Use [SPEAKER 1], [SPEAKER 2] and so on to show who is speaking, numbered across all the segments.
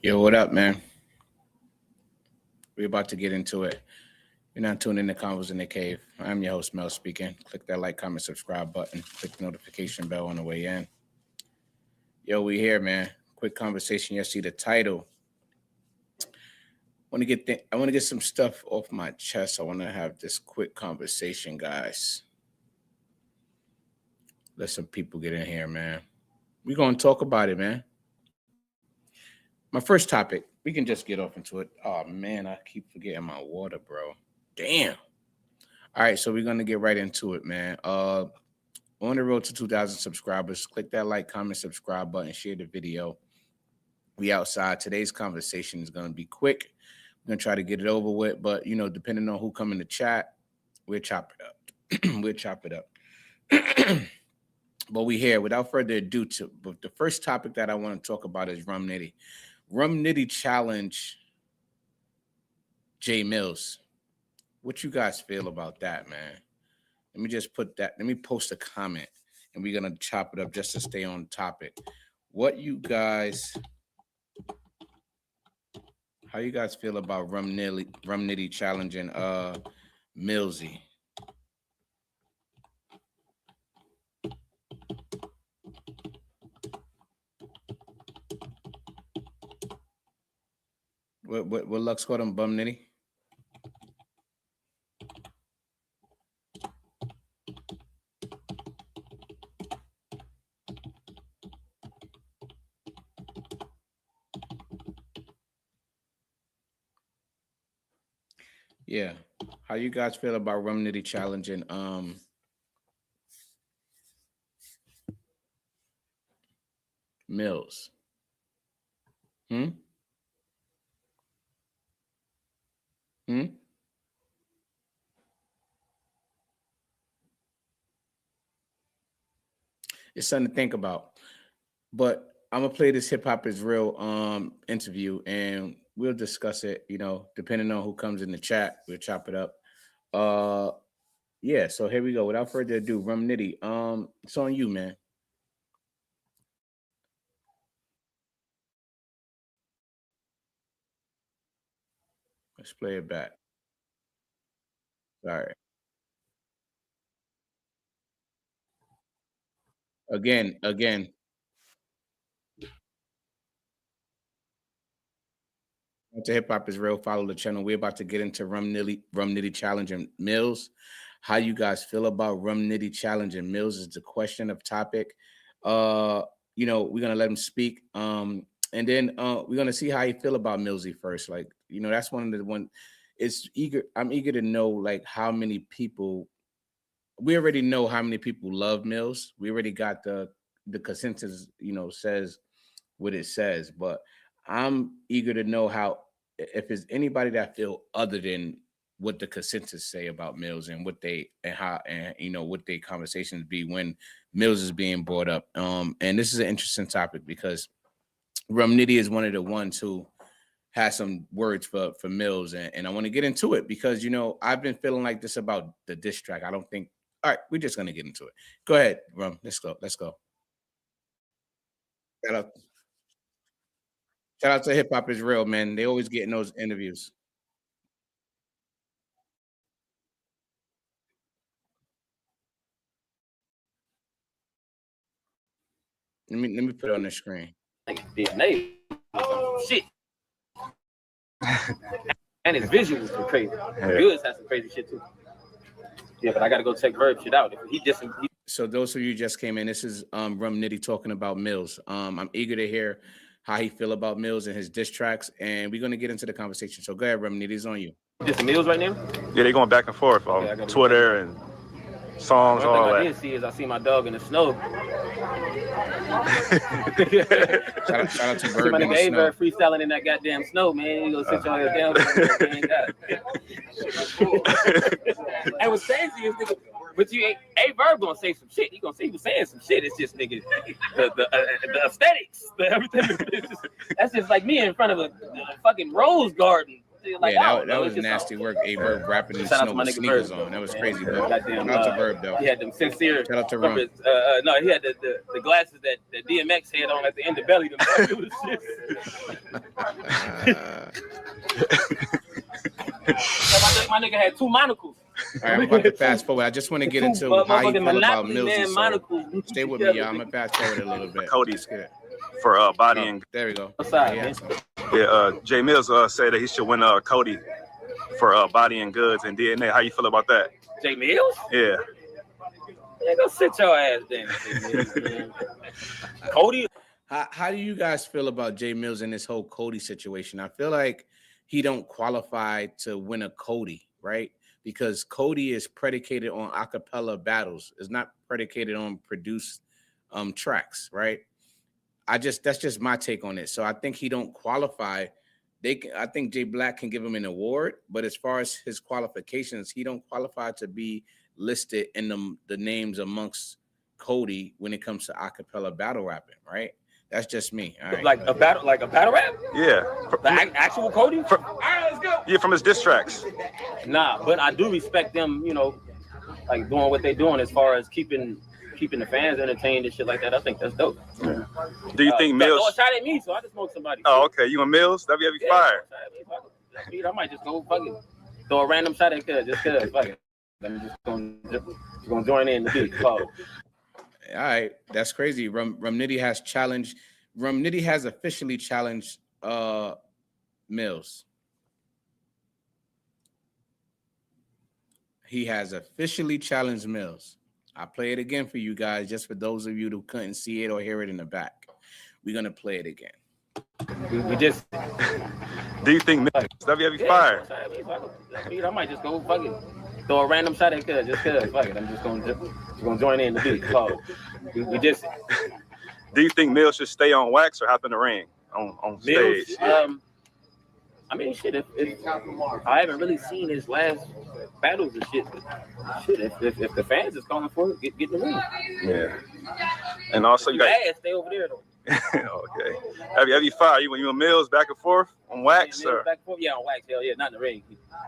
[SPEAKER 1] Yo, what up, man? We're about to get into it. You're not tuned in to Convos in the Cave. I'm your host, Millz speaking. Click that like, comment, subscribe button. Click the notification bell on the way in. Yo, we here, man. Quick conversation. You see the title. I want to get some stuff off my chest. I want to have this quick conversation, guys. Let some people get in here, man. We're going to talk about it, man. My first topic, we can just get off into it. Oh, man, I keep forgetting my water, bro. Damn. All right, so we're going to get right into it, man. On the road to 2,000 subscribers. Click that like, comment, subscribe button, share the video. We outside. Today's conversation is going to be quick. We're going to try to get it over with, but, you know, depending on who come in the chat, we'll chop it up. We'll chop it up. But we here. Without further ado, but the first topic that I want to talk about is Rum Nitty. Rum Nitty challenge J Millz. What you guys feel about that, man? Let me just put that. Let me post a comment, and we're gonna chop it up just to stay on topic. What you guys? How you guys feel about Rum Nitty challenging Millzy? What Lux called him, Bum Nitty? Yeah. How you guys feel about Rum Nitty challenging Millz? It's something to think about. But I'm gonna play this Hip Hop is Real interview, and we'll discuss it, you know, depending on who comes in the chat. We'll chop it up. Yeah, so here we go. Without further ado, Rum Nitty, it's on you, man. Let's play it back. All right. Again. To Hip Hop is Real. Follow the channel. We're about to get into Rum Nitty challenging Millz. How you guys feel about Rum Nitty challenging Millz is the question of topic. You know, we're gonna let him speak. And then we're gonna see how you feel about Millzy first. Like, you know, that's one of the one. I'm eager to know like how many people. We already know how many people love Millz. We already got the consensus. You know, says what it says, but I'm eager to know how if there's anybody that feel other than what the consensus say about Millz and what they and how and you know what their conversations be when Millz is being brought up. And this is an interesting topic because Rum Nitty is one of the ones who has some words for Millz, and I want to get into it because you know I've been feeling like this about the diss track. I don't think. All right, we're just gonna get into it. Go ahead, Rum. Let's go. Shout out, shout out to Hip Hop is Real, man. They always getting those interviews. Let me put it on the screen.
[SPEAKER 2] DNA shit. And his visuals were crazy. Goods has some crazy shit too. Yeah, but I gotta go check Verb shit out.
[SPEAKER 1] So those of you just came in, this is Rum Nitty talking about Millz. I'm eager to hear how he feel about Millz and his diss tracks, and we're gonna get into the conversation. So go ahead, Rum Nitty, it's on you.
[SPEAKER 2] Just the Millz right now?
[SPEAKER 3] Yeah, they going back and forth on Twitter and songs, all that.
[SPEAKER 2] One thing I did see is I see my dog in the snow.
[SPEAKER 1] shout out to Verb
[SPEAKER 2] my
[SPEAKER 1] in the
[SPEAKER 2] nigga
[SPEAKER 1] snow.
[SPEAKER 2] Freestyling in that goddamn snow, man. You gonna sit your ass down. And what's crazy is nigga, but you ain't Verb gonna say some shit. He was saying some shit. It's just nigga the aesthetics, the everything. That's just like me in front of a fucking rose garden. Like,
[SPEAKER 1] that was nasty work. A Verb rapping in the snow with sneakers on. That was crazy, bro. Shout out to Verb though.
[SPEAKER 2] He had them sincere.
[SPEAKER 1] Shout out to Rum.
[SPEAKER 2] No, he had the glasses that DMX had on at the end of Belly. My nigga had 2 monocles.
[SPEAKER 1] All right, I'm about to fast forward. I just want to get into how you feel about Millz. So stay with me, y'all. I'm gonna fast forward a little bit.
[SPEAKER 3] C.O.T.Y for Body and.
[SPEAKER 1] There we go.
[SPEAKER 3] Jay Millz said that he should win C.O.T.Y for Body and Goods and DNA. How you feel about that?
[SPEAKER 2] Jay Millz?
[SPEAKER 3] Yeah.
[SPEAKER 2] Yeah, go sit your ass down. C.O.T.Y.
[SPEAKER 1] How do you guys feel about Jay Millz and this whole C.O.T.Y situation? I feel like he don't qualify to win a C.O.T.Y, right? Because C.O.T.Y is predicated on acapella battles. It's not predicated on produced tracks, right? That's just my take on it. So I think he don't qualify. I think Jay Black can give him an award, but as far as his qualifications, he don't qualify to be listed in the names amongst C.O.T.Y when it comes to acapella battle rapping, right? That's just me. All right.
[SPEAKER 2] Like a battle rap?
[SPEAKER 3] Yeah.
[SPEAKER 2] The actual C.O.T.Y? All right, let's go.
[SPEAKER 3] Yeah, from his diss tracks.
[SPEAKER 2] Nah, but I do respect them, like doing what they're doing as far as keeping the fans entertained and shit like that. I think that's dope.
[SPEAKER 3] Yeah. Do you think Millz?
[SPEAKER 2] No, shot at me, so I just smoked somebody.
[SPEAKER 3] Oh, okay. You and Millz? That'd be fire.
[SPEAKER 2] I might just go fucking throw a random shot at Cuz, just Cuz. Fuck it. I'm just gonna join in the beat. All
[SPEAKER 1] right, that's crazy. Rum Nitty has challenged. Rum Nitty has officially challenged Millz. He has officially challenged Millz. I'll play it again for you guys, just for those of you who couldn't see it or hear it in the back. We're gonna play it again.
[SPEAKER 2] We just.
[SPEAKER 3] Do you think Millz? That'd be fire.
[SPEAKER 2] I might just go fucking throw a random shot at Cuz, just Cuz. Fuck it. I'm just gonna join in the beat. We just.
[SPEAKER 3] Do you think Millz should stay on wax or hop in the ring on stage?
[SPEAKER 2] Millz, I mean, shit. If I haven't really seen his last battles and shit. Shit, if the fans is calling for it, get in the ring.
[SPEAKER 3] Yeah. And also you got.
[SPEAKER 2] Stay over there though.
[SPEAKER 3] Okay. Have you fire? You and Millz back and forth on wax or?
[SPEAKER 2] Back and forth? Yeah, on wax. Hell yeah, not in the ring.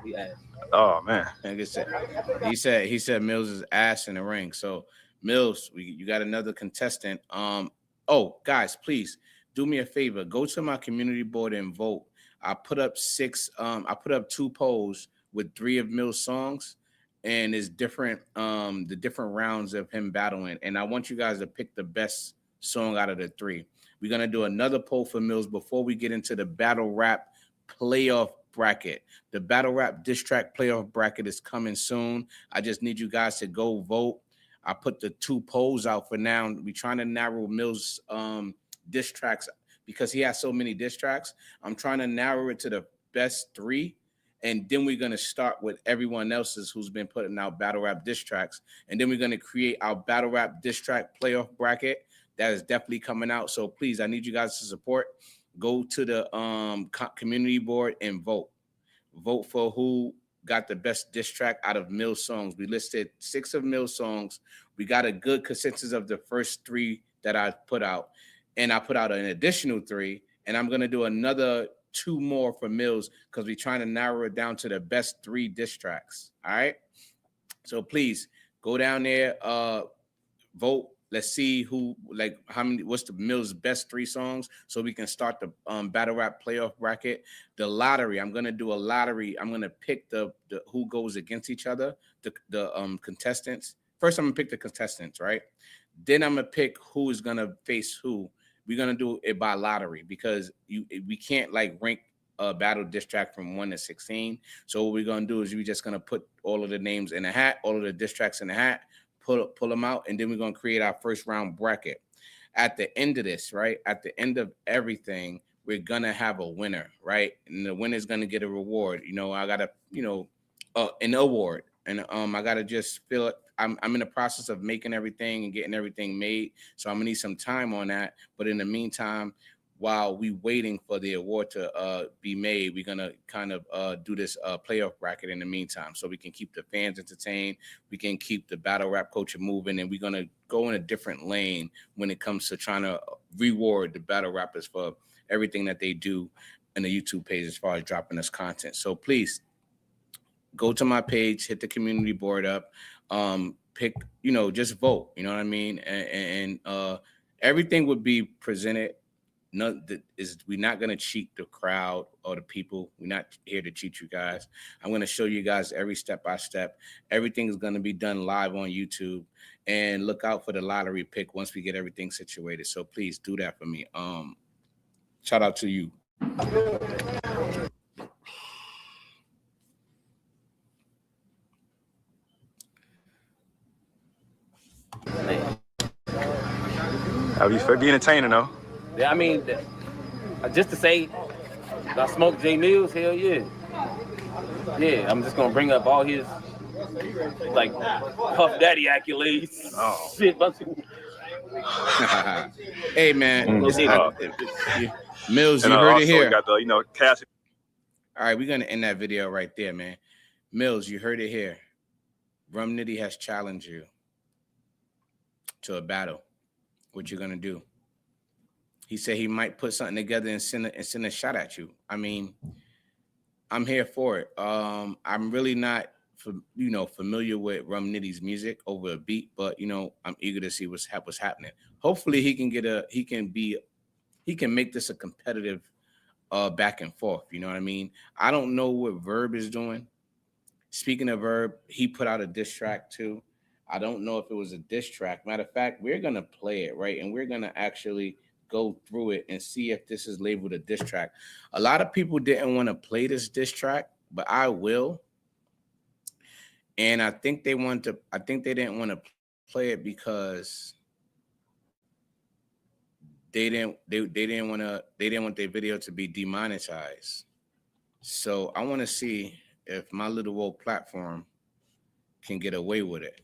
[SPEAKER 2] He ass.
[SPEAKER 3] Oh man.
[SPEAKER 1] Like I said, he said Millz is ass in the ring. So Millz, you got another contestant. Oh guys, please do me a favor. Go to my community board and vote. I put up 2 polls with 3 of Millz songs, and it's different, the different rounds of him battling. And I want you guys to pick the best song out of the 3. We're gonna do another poll for Millz before we get into the battle rap playoff bracket. The battle rap diss track playoff bracket is coming soon. I just need you guys to go vote. I put the 2 polls out for now. We're trying to narrow Millz diss tracks because he has so many diss tracks. I'm trying to narrow it to the best 3. And then we're going to start with everyone else's who's been putting out battle rap diss tracks. And then we're going to create our battle rap diss track playoff bracket. That is definitely coming out. So please, I need you guys to support. Go to the community board and vote. Vote for who got the best diss track out of Millz songs. We listed 6 of Millz songs. We got a good consensus of the first 3 that I put out. And I put out an additional 3. And I'm going to do another 2 more for Millz because we're trying to narrow it down to the best 3 diss tracks. All right. So please go down there, vote. Let's see what's the Millz best 3 songs so we can start the battle rap playoff bracket. The lottery, I'm gonna do a lottery. I'm gonna pick the who goes against each other, the contestants. First, I'm gonna pick the contestants, right? Then I'm gonna pick who is gonna face who. We're gonna do it by lottery because we can't rank a battle diss track from 1 to 16. So what we're gonna do is we're just gonna put all of the names in a hat, all of the diss tracks in a hat, pull them out, and then we're gonna create our first round bracket. At the end of this, right? At the end of everything, we're gonna have a winner, right? And the winner's gonna get a reward. I gotta, an award, and I gotta just feel it. I'm in the process of making everything and getting everything made, so I'm gonna need some time on that. But in the meantime, while we waiting for the award to be made, we're gonna kind of do this playoff bracket in the meantime, so we can keep the fans entertained, we can keep the battle rap culture moving, and we're gonna go in a different lane when it comes to trying to reward the battle rappers for everything that they do the YouTube page as far as dropping us content. So please go to my page, hit the community board up, pick, just vote. You know what I mean? And everything would be presented. We're not going to cheat the crowd or the people. We're not here to cheat you guys. I'm going to show you guys every step by step. Everything is going to be done live on YouTube, and look out for the lottery pick once we get everything situated. So please do that for me. Shout out to you.
[SPEAKER 3] I'll be entertaining though.
[SPEAKER 2] Yeah, I mean, just to say, I smoked J Millz, hell yeah. Yeah, I'm just gonna bring up all his like Puff Daddy accolades.
[SPEAKER 3] Oh.
[SPEAKER 2] Shit,
[SPEAKER 1] Hey man, Millz, you
[SPEAKER 3] And
[SPEAKER 1] heard it here.
[SPEAKER 3] Got the cash.
[SPEAKER 1] All right, we're gonna end that video right there, man. Millz, you heard it here. Rum Nitty has challenged you to a battle. What you gonna do? He said he might put something together and send a shot at you. I mean, I'm here for it. I'm really not familiar with Rum Nitty's music over a beat, but I'm eager to see what's happening. Hopefully he can make this a competitive back and forth. You know what I mean? I don't know what Verb is doing. Speaking of Verb, he put out a diss track too. I don't know if it was a diss track. Matter of fact, we're gonna play it, right? And we're gonna actually go through it and see if this is labeled a diss track. A lot of people didn't want to play this diss track, but I will. And I think they didn't want to play it because they didn't want their video to be demonetized. So I want to see if my little old platform can get away with it.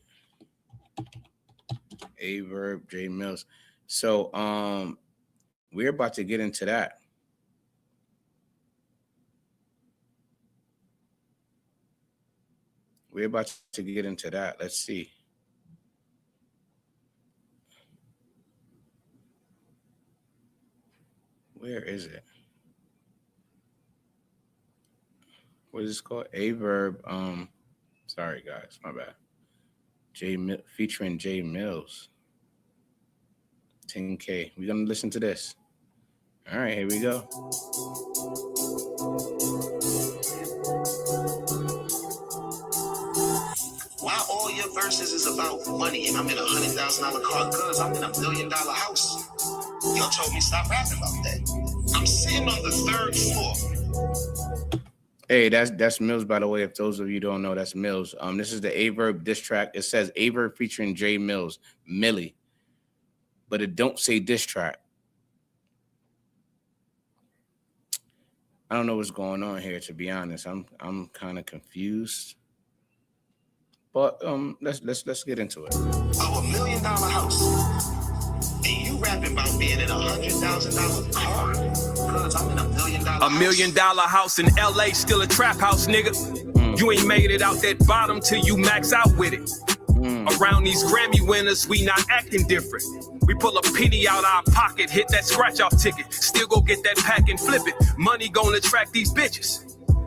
[SPEAKER 1] Verb, J Millz. So we're about to get into that. We're about to get into that. Let's see. Where is it? What is this called? Verb. Sorry guys, my bad. Featuring J Millz. 10K. We're gonna listen to this. All right, here we go.
[SPEAKER 4] Why all your verses is about money and I'm in $100,000 car? Cause I'm in $1 million house. Y'all told me stop rapping about that. I'm sitting on the 3rd floor.
[SPEAKER 1] Hey, that's Millz, by the way. If those of you don't know, that's Millz. This is the Verb diss track. It says Verb featuring J Millz, Millie, but it don't say diss track. I don't know what's going on here, to be honest. I'm kind of confused. But let's get into it.
[SPEAKER 4] $1 million house. And you rapping about being in $100,000 car. Cause I'm in $1 million house.
[SPEAKER 5] $1 million house in LA, still a trap house, nigga. You ain't made it out that bottom till you max out with it. Around these Grammy winners, we not acting different. We pull a penny out our pocket, hit that scratch off ticket, still go get that pack and flip it. Money gonna attract these bitches.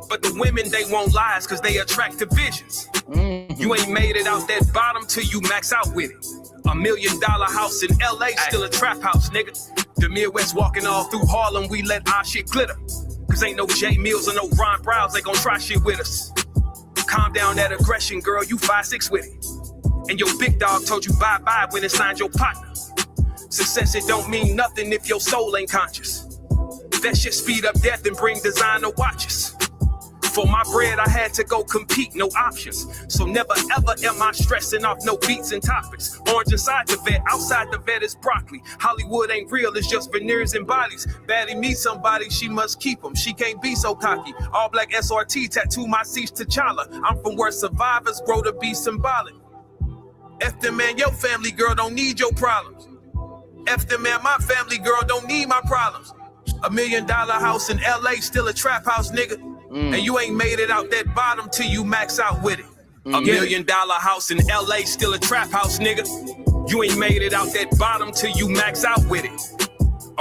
[SPEAKER 5] But the women, they won't lies cause they attract divisions. You ain't made it out that bottom till you max out with it. $1 million house in LA, still a trap house, nigga. The Midwest walking all through Harlem, we let our shit glitter. Cause ain't no J Millz or no Ron Browns, they gon' try shit with us. Calm down that aggression, girl, you 5'6" with it. And your big dog told you bye-bye when it signed your partner. Success, it don't mean nothing if your soul ain't conscious. That shit speed up death and bring designer watches. For my bread, I had to go compete, no options. So never ever am I stressing off no beats and topics. Orange inside the vet, outside the vet is broccoli. Hollywood ain't real, it's just veneers and bodies. Baddie meets somebody, she must keep them. She can't be so cocky. All black SRT, tattoo my C's T'Challa. I'm from where survivors grow to be symbolic. F them, man, your family girl don't need your problems. F them, man, my family girl don't need my problems. $1 million house in LA, still a trap house, nigga. And you ain't made it out that bottom till you max out with it. $1 million house in LA, still a trap house, nigga. You ain't made it out that bottom till you max out with it.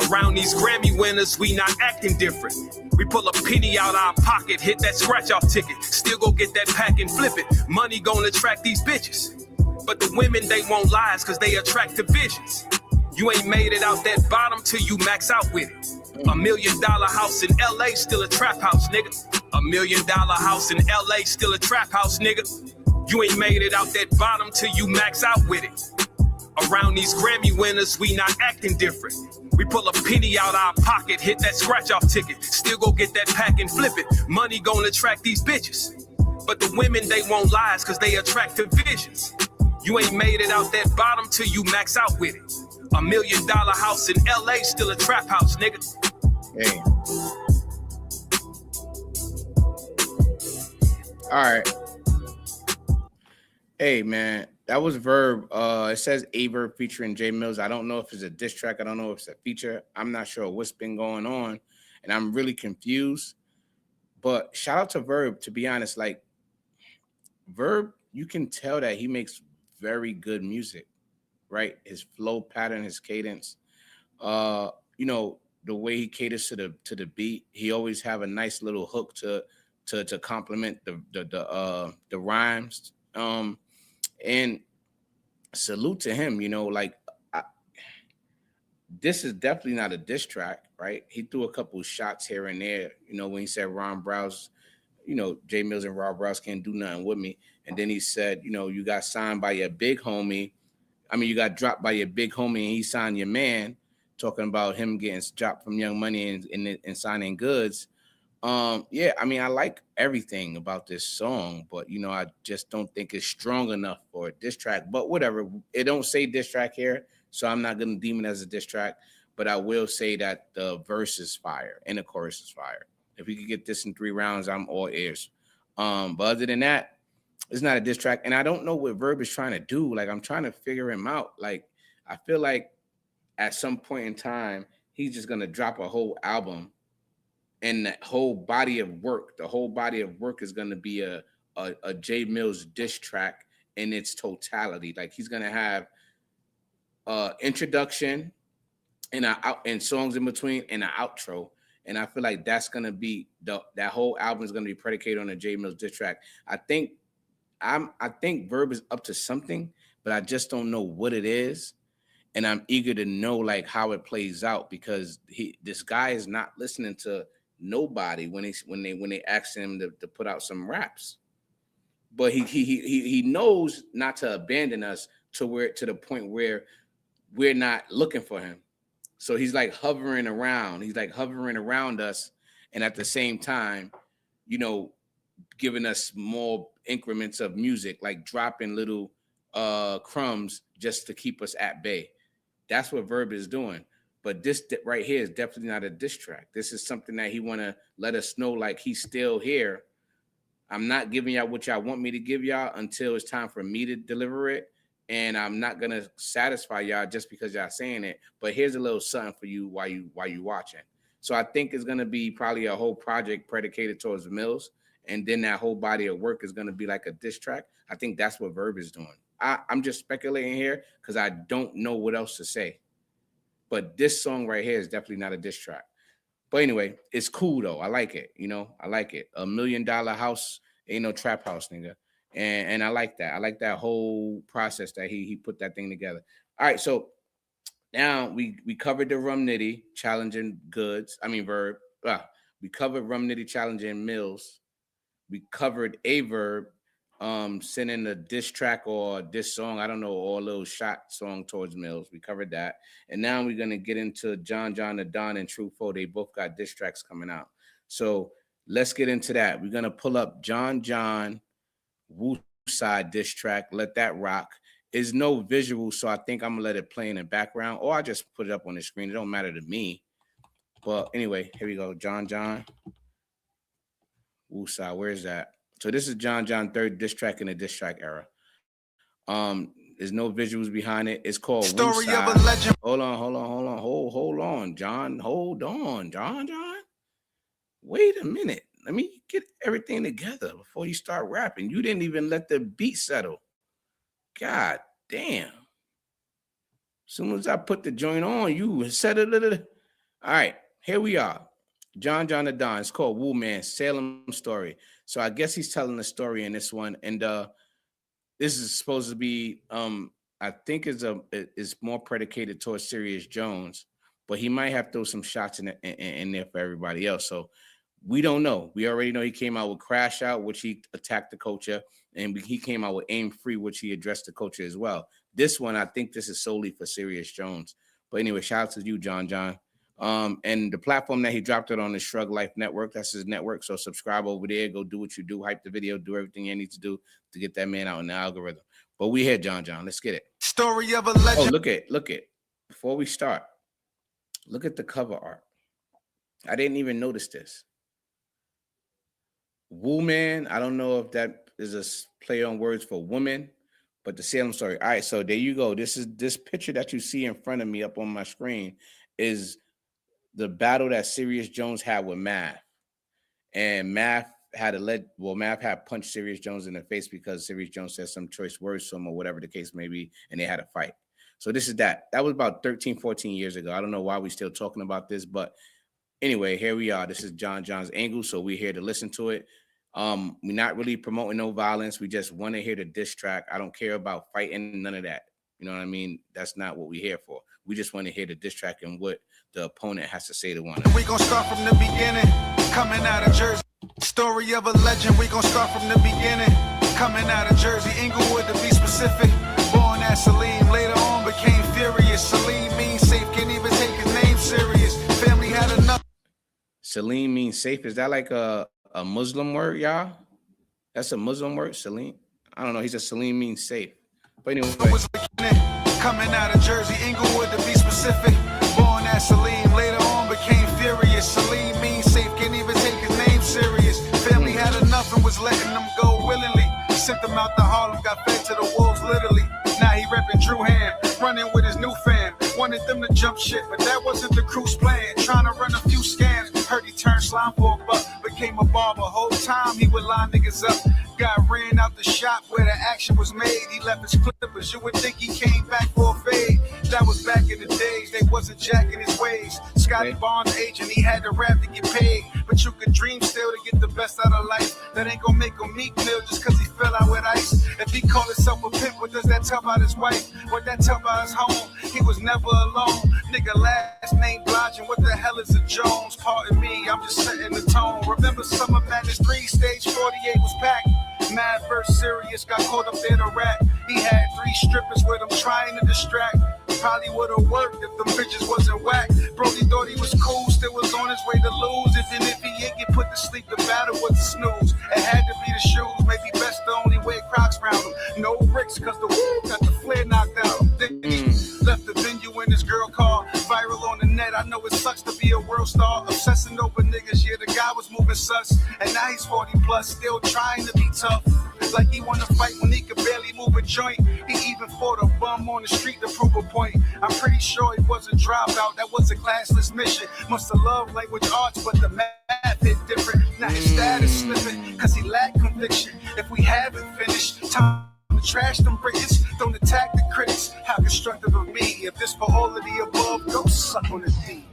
[SPEAKER 5] Around these Grammy winners, we not acting different. We pull a penny out our pocket, hit that scratch-off ticket. Still go get that pack and flip it. Money gonna attract these bitches. But the women, they want lies cause they attract divisions. You ain't made it out that bottom till you max out with it. $1 million house in LA, still a trap house, nigga. $1 million house in LA, still a trap house, nigga. You ain't made it out that bottom till you max out with it. Around these Grammy winners, we not acting different. We pull a penny out our pocket, hit that scratch-off ticket. Still go get that pack and flip it. Money gonna attract these bitches. But the women, they want lies cause they attract divisions. You ain't made it out that bottom till you max out with it. $1 million house in LA, still a trap house, nigga.
[SPEAKER 1] Hey. All right. Hey, man, that was Verb. It says Verb featuring J Millz. I don't know if it's a diss track. I don't know if it's a feature. I'm not sure what's been going on, and I'm really confused. But shout out to Verb, to be honest. Like, Verb, you can tell that he makes very good music, right? His flow pattern, his cadence, you know, the way he caters to the beat. He always have a nice little hook to complement the rhymes. And salute to him, you know, like this is definitely not a diss track, right? He threw a couple shots here and there, you know, when he said Ron Browse, you know, J Millz and Rob Browse can't do nothing with me. And then he said, you know, you got signed by your big homie. I mean, you got dropped by your big homie and he signed your man, talking about him getting dropped from Young Money and signing goods. Yeah, I mean, I like everything about this song, but you know, I just don't think it's strong enough for a diss track. But whatever, it don't say diss track here, so I'm not gonna deem it as a diss track. But I will say that the verse is fire and the chorus is fire. If we could get this in 3 rounds, I'm all ears. But other than that, it's not a diss track, and I don't know what Verb is trying to do. Like, I'm trying to figure him out. Like, I feel like at some point in time, he's just gonna drop a whole album. And that whole body of work, the whole body of work is going to be a J Millz diss track in its totality. Like, he's going to have introduction and songs in between and an outro. And I feel like that's going to be that whole album is going to be predicated on a J Millz diss track. I think Verb is up to something, but I just don't know what it is. And I'm eager to know like how it plays out, because this guy is not listening to nobody when they ask him to put out some raps, but he knows not to abandon us to the point where we're not looking for him. So he's like hovering around. He's like hovering around us, and at the same time, you know, giving us more increments of music, like dropping little crumbs just to keep us at bay. That's what Verb is doing. But this right here is definitely not a diss track. This is something that he want to let us know, like, he's still here. I'm not giving y'all what y'all want me to give y'all until it's time for me to deliver it. And I'm not going to satisfy y'all just because y'all saying it. But here's a little something for you while you watching. So I think it's going to be probably a whole project predicated towards Millz. And then that whole body of work is going to be like a diss track. I think that's what Verb is doing. I'm just speculating here because I don't know what else to say. But this song right here is definitely not a diss track. But anyway, it's cool though. I like it. You know, I like it. $1 million house ain't no trap house, nigga. And I like that. I like that whole process that he put that thing together. All right, so now we covered the Rum Nitty challenging goods. I mean Verb. We covered Rum Nitty challenging Millz. We covered a Verb sending a diss track or a diss song, I don't know, or a little shot song towards Millz. We covered that. And now we're going to get into John the Don and True Foe. They both got diss tracks coming out. So let's get into that. We're going to pull up John Woo Side diss track. Let that rock. There's no visual, so I think I'm going to let it play in the background, or I just put it up on the screen. It don't matter to me. But anyway, here we go. John Woo Side. Where's that? So this is John third diss track in the diss track era. There's no visuals behind it. It's called Story of a Legend. Hold on, John. Hold on, John. Wait a minute. Let me get everything together before you start rapping. You didn't even let the beat settle. God damn. As soon as I put the joint on, you said it. All right, here we are. John the Don. It's called Woo Man, Salem Story. So I guess he's telling the story in this one. And this is supposed to be I think is more predicated towards Sirius Jones, but he might have throw some shots in there for everybody else. So we don't know. We already know he came out with Crash Out, which he attacked the culture, and he came out with Aim Free, which he addressed the culture as well. This one, I think this is solely for Sirius Jones. But anyway, shout out to you, John. And the platform that he dropped it on is Shrug Life Network. That's his network. So subscribe over there. Go do what you do. Hype the video. Do everything you need to do to get that man out in the algorithm. But we here, John. Let's get it.
[SPEAKER 4] Story of a legend.
[SPEAKER 1] Oh, look at. Before we start, look at the cover art. I didn't even notice this. Woo Man. I don't know if that is a play on words for woman, but the Salem Story. All right, so there you go. This picture that you see in front of me up on my screen is the battle that Sirius Jones had with Math. And Math had Math had punched Sirius Jones in the face because Sirius Jones said some choice words to him or whatever the case may be, and they had a fight. So this is that. That was about 13, 14 years ago. I don't know why we're still talking about this, but anyway, here we are. This is John's angle, so we're here to listen to it. We're not really promoting no violence. We just want to hear the diss track. I don't care about fighting, none of that. You know what I mean? That's not what we're here for. We just want to hear the diss track and what the opponent has to say to one another.
[SPEAKER 4] We gonna start from the beginning, coming out of Jersey. Story of a legend. We gonna start from the beginning, coming out of Jersey, Inglewood to be specific. Born as Salim, later on became furious. Salim means safe, can't even take his name serious. Family had enough.
[SPEAKER 1] Salim means safe. Is that like a Muslim word, y'all? That's a Muslim word, Salim. I don't know. He said Salim means safe. But anyway.
[SPEAKER 4] Coming out of Jersey, Inglewood to be specific. Born as Salim, later on became furious. Salim means safe, can't even take his name serious. Family had enough and was letting them go willingly. Sent them out to Harlem, got fed to the wolves literally. Now he repping Drew Hand, running with his new fam. Wanted them to jump shit, but that wasn't the crew's plan. Trying to run a few scams. Heard he turned slime for a buck, became a barber. Whole time he would line niggas up. Got ran out the shop where the action was made. He left his clippers. You would think he came back for a fade. That was back in the days. They wasn't jacking his ways. Scotty Barnes agent, he had to rap to get paid. But you could dream still to get the best out of life. That ain't gonna make him meek Mill just cause he fell out with ice. If he called himself a pimp, what does that tell about his wife? What that tell about his home? He was never alone. Nigga last name Blodgin, what the hell is a Jones? Pardon me, I'm just setting the tone. Remember Summer Madness 3, stage 48 was packed. Mad verse Sirius, got caught up there to rap. He had 3 strippers with him trying to distract. Probably would've worked if them bitches wasn't whack. Brody thought he was cool, still was on his way to lose. Even if he ain't get put to sleep, the battle was a snooze. It had to be the shoes, maybe best the only way Crocs round him. No bricks, cause the woo got the flare knocked out. Left the venue in his girl car, viral on the net. I know it sucks to be a world star, obsessing over niggas. Yeah, the guy was moving sus, and now he's 40 plus, still trying to be tough. Like he wanna fight when he could barely move a joint. He even fought a bum on the street to prove a point. I'm pretty sure he was a dropout, that was a classless mission. Must have loved language arts, but the math hit different. Now his status slipping, cause he lacked conviction. If we haven't finished, time to trash them Britons, don't attack the critics. How constructive of me, if this for all of the above, go suck on the D.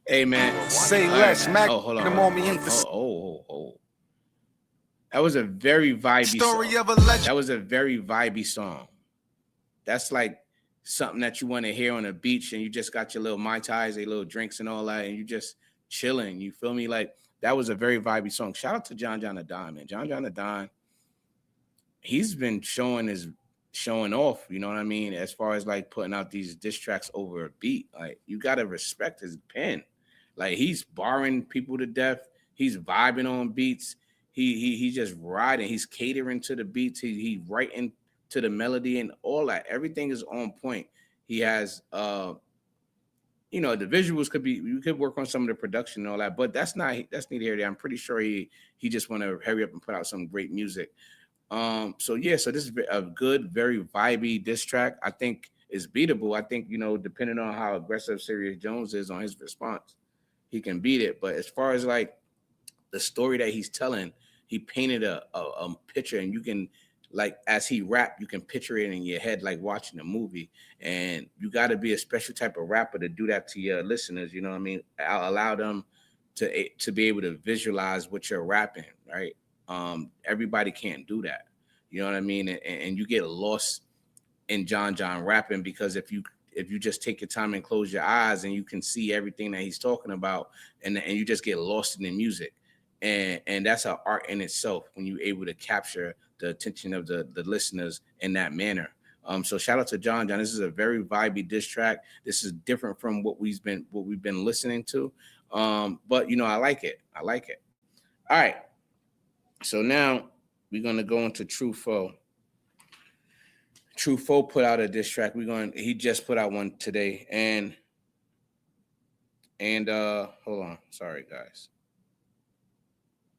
[SPEAKER 1] Hey man,
[SPEAKER 4] say less, Mac.
[SPEAKER 1] Hold on. That was a very vibey
[SPEAKER 4] Story
[SPEAKER 1] song.
[SPEAKER 4] of a legend.
[SPEAKER 1] That was a very vibey song. That's like something that you want to hear on a beach and you just got your little Mai Tais, your little drinks and all that, and you just chilling. You feel me? Like that was a very vibey song. Shout out to John the Don, man. John the Don, he's been showing off, you know what I mean? As far as like putting out these diss tracks over a beat. Like you gotta respect his pen. Like he's barring people to death. He's vibing on beats. He just riding. He's catering to the beats. He writing to the melody and all that. Everything is on point. He has the visuals you could work on some of the production and all that, but that's neither here nor there. I'm pretty sure he just want to hurry up and put out some great music. So this is a good, very vibey diss track. I think it's beatable. I think, depending on how aggressive Sirius Jones is on his response, he can beat it. But as far as like the story that he's telling, he painted a picture, and you can like as he rap, you can picture it in your head like watching a movie. And you got to be a special type of rapper to do that to your listeners. You know what I mean? Allow them to be able to visualize what you're rapping, right? Everybody can't do that. You know what I mean? And you get lost in John rapping, because if you just take your time and close your eyes and you can see everything that he's talking about, and you just get lost in the music. And that's an art in itself when you're able to capture the attention of the listeners in that manner. So shout out to John. This is a very vibey diss track. This is different from what we've been listening to. But I like it. I like it. All right. So now we're gonna go into True Foe. True Foe put out a diss track. He just put out one today. And hold on. Sorry, guys.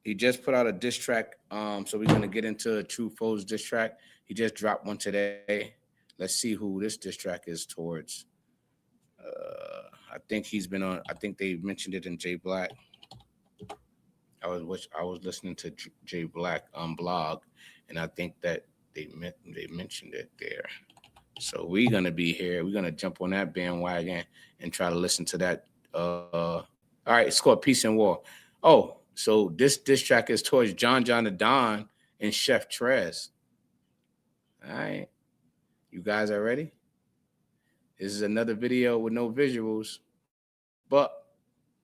[SPEAKER 1] He just put out a diss track. So we're gonna get into True Foe's diss track. He just dropped one today. Let's see who this diss track is towards. I think he's been on. I think they mentioned it in Jay Black. I was listening to Jay Black blog, and I think that they mentioned it there. So we're gonna be here. We're gonna jump on that bandwagon and try to listen to that. All right, it's called Peace and War. Oh, so this track is towards John the Don and Chef Trez. All right, you guys are ready? This is another video with no visuals, but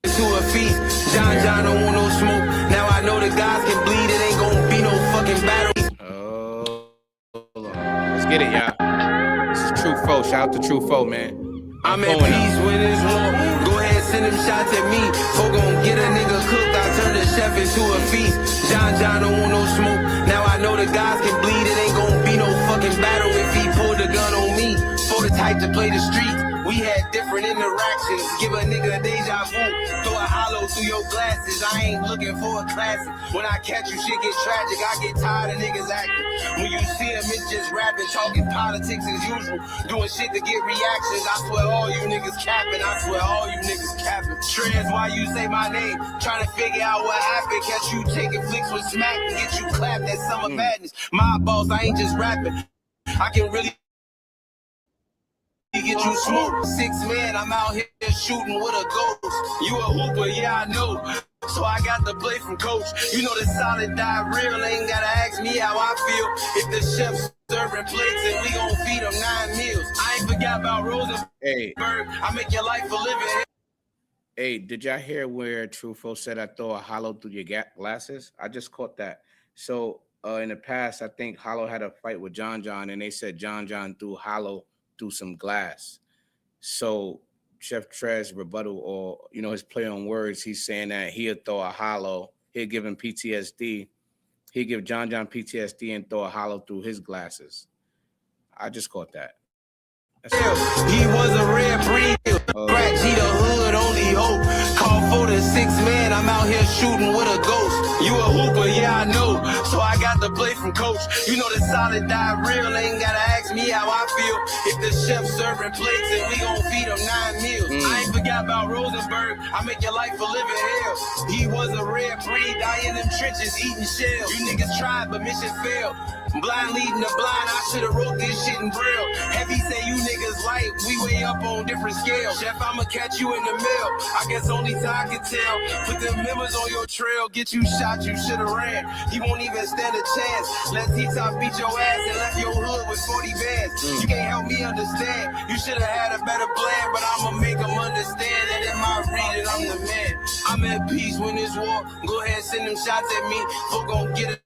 [SPEAKER 6] to a feast. John don't want no smoke. Now I know the guys can bleed. It ain't gonna be no fucking battle.
[SPEAKER 1] Oh, hold on. Let's get it, y'all. This is True Foe. Shout out to True Foe, man.
[SPEAKER 6] I'm at peace with his war. Go ahead, send them shots at me. Folk gon' get a nigga cooked. I turn the chef into a feast. John don't want no smoke. Now I know the guys can bleed. It ain't gonna be no fucking battle if he pulled the gun on me. For the type to play the streets. We had different interactions. Give a nigga a deja vu. Throw a hollow through your glasses. I ain't looking for a classic. When I catch you, shit get tragic. I get tired of niggas acting. When you see him, it's just rapping, talking politics as usual. Doing shit to get reactions. I swear all you niggas capping. I swear all you niggas capping. Trez, why you say my name? Trying to figure out what happened. Catch you taking flicks with smack and get you clapped at Summer Madness. My boss, I ain't just rapping. I can really get you smooth. 6 man, I'm out here shooting with a ghost. You a hooper, yeah, I know. So I got the play from coach. You know the solid die real. Ain't gotta ask me how I feel. If the chef's serving plates and we gon' feed them 9 meals. I ain't forgot about Rosenberg.
[SPEAKER 1] Hey.
[SPEAKER 6] I make your life a living.
[SPEAKER 1] Hey, did y'all hear where True Foe said I throw a hollow through your glasses? I just caught that. So in the past, I think Hollow had a fight with John, and they said John threw hollow through some glass. So Chef Trez rebuttal, or his play on words, he's saying that he'll throw a hollow, he'll give him PTSD, he'll give John PTSD and throw a hollow through his glasses. I just caught that.
[SPEAKER 6] He was a rare breed. Scratch, he the hood only hope. Call for the 6 man, I'm out here shooting with a ghost. You a hooper, yeah, I know. So I got the play from coach. You know the solid die real. Ain't gotta ask me how I feel. If the chef's serving plates and we gon' feed them 9 meals. I ain't forgot about Rosenberg. I make your life a living hell. He was a rare breed. Die in them trenches eating shells. You niggas tried, but mission failed. Blind leading the blind, I should've wrote this shit in braille. Heavy say you niggas light, we way up on different scales. Chef, I'ma catch you in the mail. I guess only time can tell. Put them members on your trail, get you shot, you should've ran. He won't even stand a chance. Let T-Top beat your ass and left your hood with 40 bands. You can't help me understand. You should've had a better plan, but I'ma make them understand that in my reading, I'm the man. I'm at peace when it's war. Go ahead, send them shots at me. Folk gon' get it.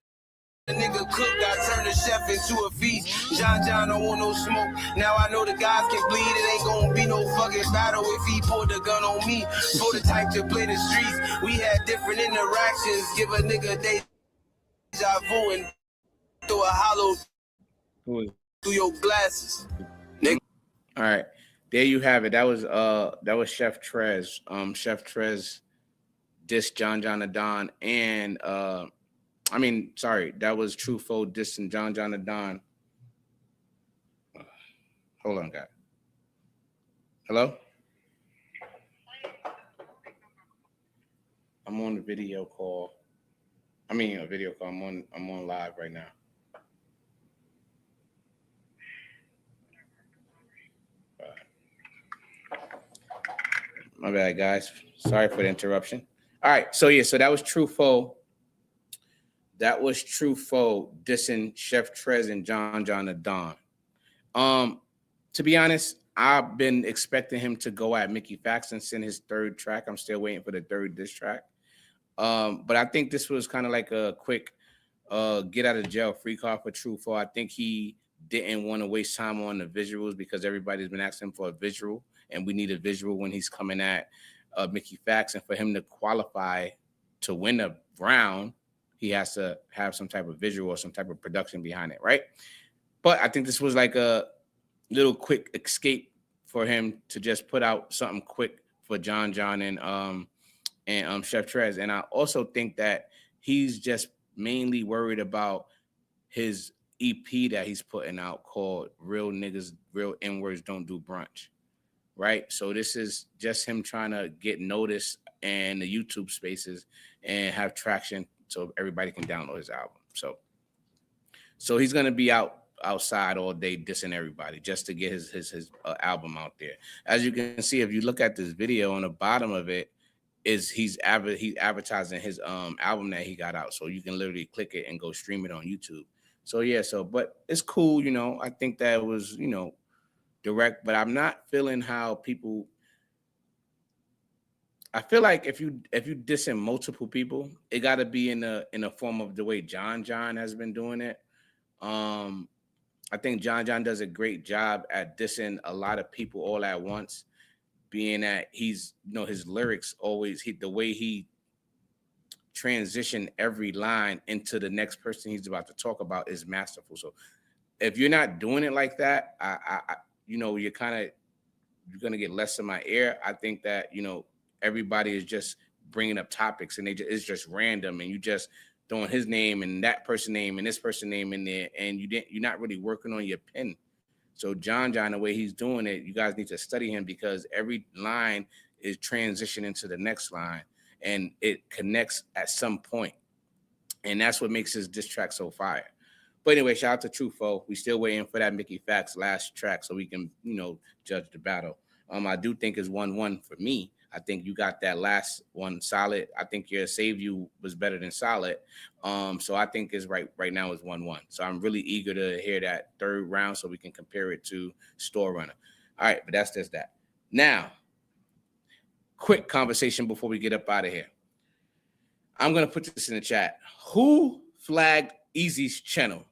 [SPEAKER 6] The nigga cooked, I turn the chef into a feast. John don't want no smoke. Now I know the guys can bleed. It ain't gonna be no fucking battle if he pulled the gun on me. For the type to play the streets, we had different interactions. Give a nigga deja vu and throw a hollow through your glasses. Nigga.
[SPEAKER 1] All right, there you have it. That was Chef Trez. Chef Trez dissed John the Don, and that was True Foe dissing John the Don. Hold on, guys. Hello? I'm on the video call. I'm on live right now. My bad, guys. Sorry for the interruption. All right, so yeah, so that was True Foe. That was True Foe dissing Chef Trez and John the Don. To be honest, I've been expecting him to go at Mickey Fax and send his third track. I'm still waiting for the third diss track. But I think this was kind of like a quick get out of jail free card for True Foe. I think he didn't want to waste time on the visuals because everybody's been asking for a visual, and we need a visual when he's coming at Mickey Fax. And for him to qualify to win a round, he has to have some type of visual or some type of production behind it, right? But I think this was like a little quick escape for him to just put out something quick for John and Chef Trez. And I also think that he's just mainly worried about his EP that he's putting out called Real Niggas, Real N-Words Don't Do Brunch, right? So this is just him trying to get noticed in the YouTube spaces and have traction so everybody can download his album. So he's going to be outside all day dissing everybody just to get his album out there. As you can see, if you look at this video on the bottom of it, he's advertising his album that he got out. So you can literally click it and go stream it on YouTube. So yeah, but it's cool, you know. I think that was, you know, direct, but I'm not feeling how people. I feel like if you dissing multiple people, it got to be in a form of the way John has been doing it. I think John does a great job at dissing a lot of people all at once, being that he's, you know, his lyrics always, the way he transition every line into the next person he's about to talk about is masterful. So if you're not doing it like that, I you know, you're going to get less in my ear. I think that, you know, everybody is just bringing up topics and it's just random, and you just throwing his name and that person's name and this person's name in there, and you're not really working on your pen. So John, the way he's doing it, you guys need to study him because every line is transitioning to the next line and it connects at some point. And that's what makes his diss track so fire. But anyway, shout out to True Foe. We still waiting for that Mickey Fax last track so we can, you know, judge the battle. I do think it's 1-1 for me. I think you got that last one solid. I think your Save You was better than solid. So I think it's right now is 1-1. So I'm really eager to hear that third round so we can compare it to Store Runner. All right, but that's just that. Now, quick conversation before we get up out of here. I'm going to put this in the chat. Who flagged Eazy's channel?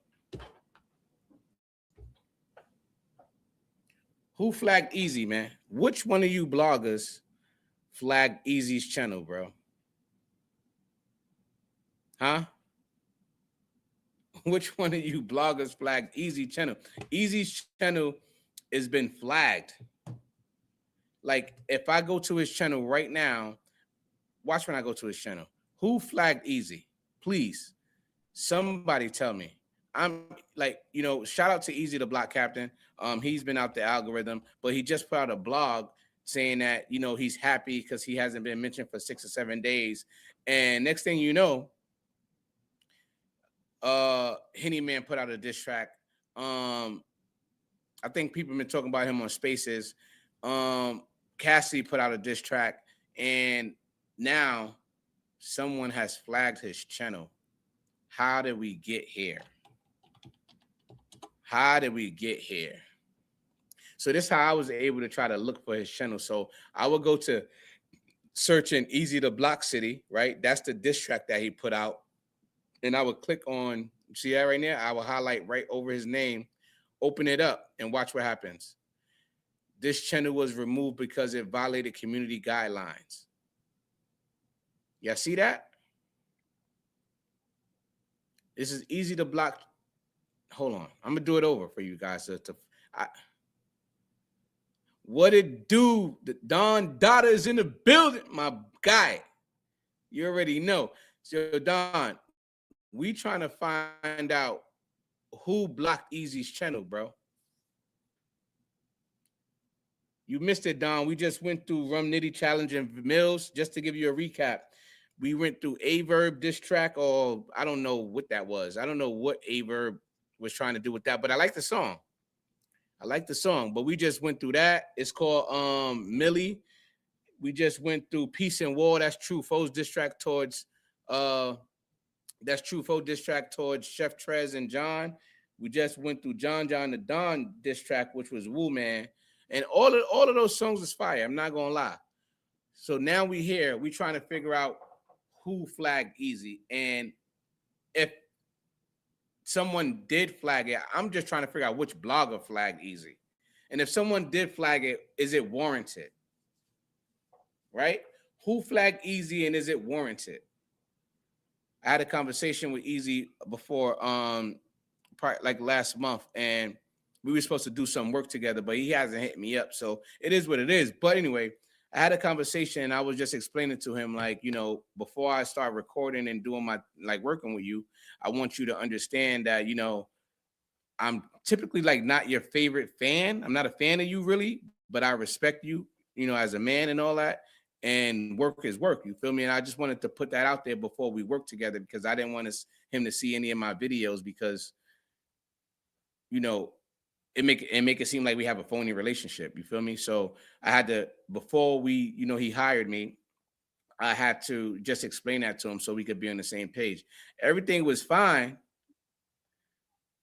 [SPEAKER 1] Who flagged Eazy, man? Which one of you bloggers flagged Eazy's channel, bro? Huh? Which one of you bloggers flagged Eazy channel? Eazy's channel has been flagged. Like, if I go to his channel right now, watch when I go to his channel. Who flagged Eazy? Please, somebody tell me. I'm like, you know, shout out to Eazy the Block Captain. He's been out the algorithm, but he just put out a blog saying that, you know, he's happy because he hasn't been mentioned for 6 or 7 days. And next thing you know, Henny Man put out a diss track. I think people have been talking about him on Spaces. Cassie put out a diss track, and now someone has flagged his channel. How did we get here? How did we get here? So this is how I was able to try to look for his channel. So I would go to searching Eazy the Block City, right? That's the diss track that he put out. And I would click on, see that right there? I will highlight right over his name, open it up, and watch what happens. This channel was removed because it violated community guidelines. Y'all see that? This is Eazy the Block. Hold on. I'm going to do it over for you guys. What it do? The Don Dada is in the building, my guy. You already know. So, Don, we trying to find out who blocked Eazy's channel, bro. You missed it, Don. We just went through Rum Nitty Challenge and Millz. Just to give you a recap, we went through Averb diss track, or I don't know what that was. I don't know what Averb was trying to do with that, but I like the song. I like the song, but we just went through that. It's called Millie. We just went through Peace and War. That's True Foes diss track towards Chef Trez and John. We just went through John the Don diss track, which was Woo Man. And all of those songs is fire. I'm not gonna lie. So now we trying to figure out who flagged Eazy. And if someone did flag it, I'm just trying to figure out which blogger flagged Eazy. And if someone did flag it, is it warranted? Right? Who flagged Eazy and is it warranted? I had a conversation with Eazy before, like last month, and we were supposed to do some work together, but he hasn't hit me up. So it is what it is. But anyway, I had a conversation and I was just explaining to him, like, you know, before I start recording and doing my, like, working with you, I want you to understand that, you know, I'm typically like not your favorite fan. I'm not a fan of you really, but I respect you, you know, as a man and all that. And work is work, you feel me? And I just wanted to put that out there before we work together, because I didn't want him to see any of my videos, because, you know, it make it seem like we have a phony relationship, you feel me? So I had to, before we, you know, he hired me, I had to just explain that to him so we could be on the same page. Everything was fine.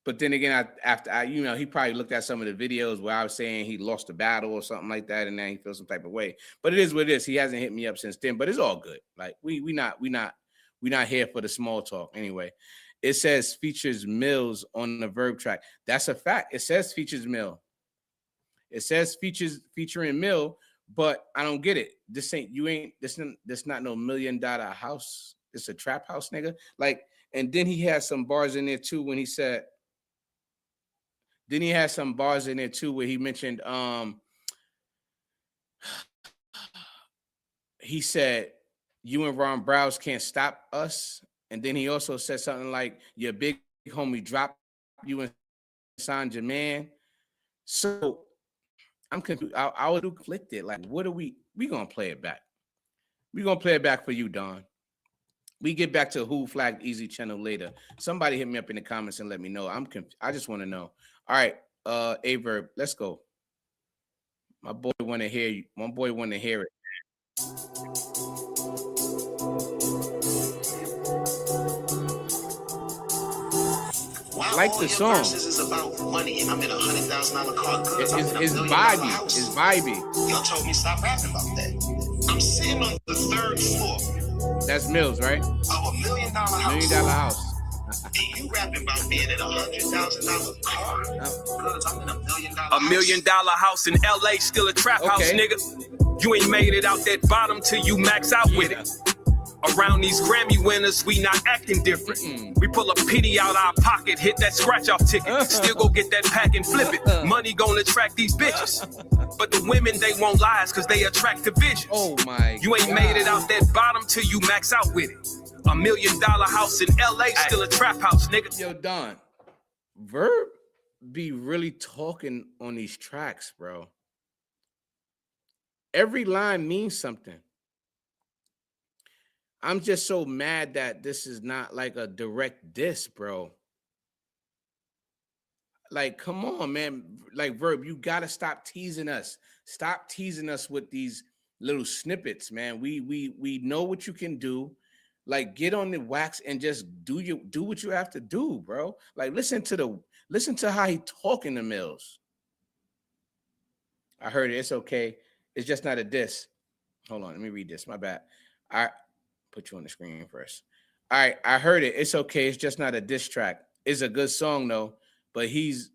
[SPEAKER 1] But then again, you know, he probably looked at some of the videos where I was saying he lost the battle or something like that, and then he feels some type of way. But it is what it is. He hasn't hit me up since then, but it's all good. Like we not here for the small talk anyway. It says features Millz on the Verb track. That's a fact. It says features Mill. It says featuring Mill, but I don't get it. This not no $1 million house. It's a trap house, nigga. Like, and then he had some bars in there too when he said. Then he had some bars in there too where he mentioned, he said, you and Ron Browse can't stop us. And then he also said something like, your big homie dropped you and signed your man. So I'm confused. I was conflicted. Like, what are we gonna play it back? We're gonna play it back for you, Don. We get back to who flagged Eazy channel later. Somebody hit me up in the comments and let me know. I just want to know. All right, Averb, let's go. My boy want to hear you. My boy want to hear it. I like the song.
[SPEAKER 4] Is about money, and I'm in $100,000 car.
[SPEAKER 1] It's vibey. It's vibey.
[SPEAKER 4] Y'all told me stop rapping about that. I'm sitting on the 3rd floor.
[SPEAKER 1] That's Millz, right?
[SPEAKER 4] Of $1 million house.
[SPEAKER 1] $1 million house.
[SPEAKER 4] And you rapping about being in $100,000 car? Because I'm in $1 million house.
[SPEAKER 5] $1 million house in LA, still a trap house, nigga. You ain't made it out that bottom till you max out with it. Around these Grammy winners, we not acting different. We pull a penny out our pocket, hit that scratch off ticket. Still go get that pack and flip it. Money gonna attract these bitches. But the women, they won't lies cause they attract divisions.
[SPEAKER 1] Oh my
[SPEAKER 5] You ain't made it out that bottom till you max out with it. $1 million house in LA, still a trap house, nigga.
[SPEAKER 1] Yo, Don, Verb be really talking on these tracks, bro. Every line means something. I'm just so mad that this is not like a direct diss, bro. Like, come on, man. Like, Verb, you gotta stop teasing us. Stop teasing us with these little snippets, man. We know what you can do. Like, get on the wax and just do what you have to do, bro. Like, listen to how he talking to Millz. I heard it. It's okay. It's just not a diss. Hold on, let me read this. My bad. I put you on the screen first. All right, I heard it. It's okay. It's just not a diss track. It's a good song though, but he's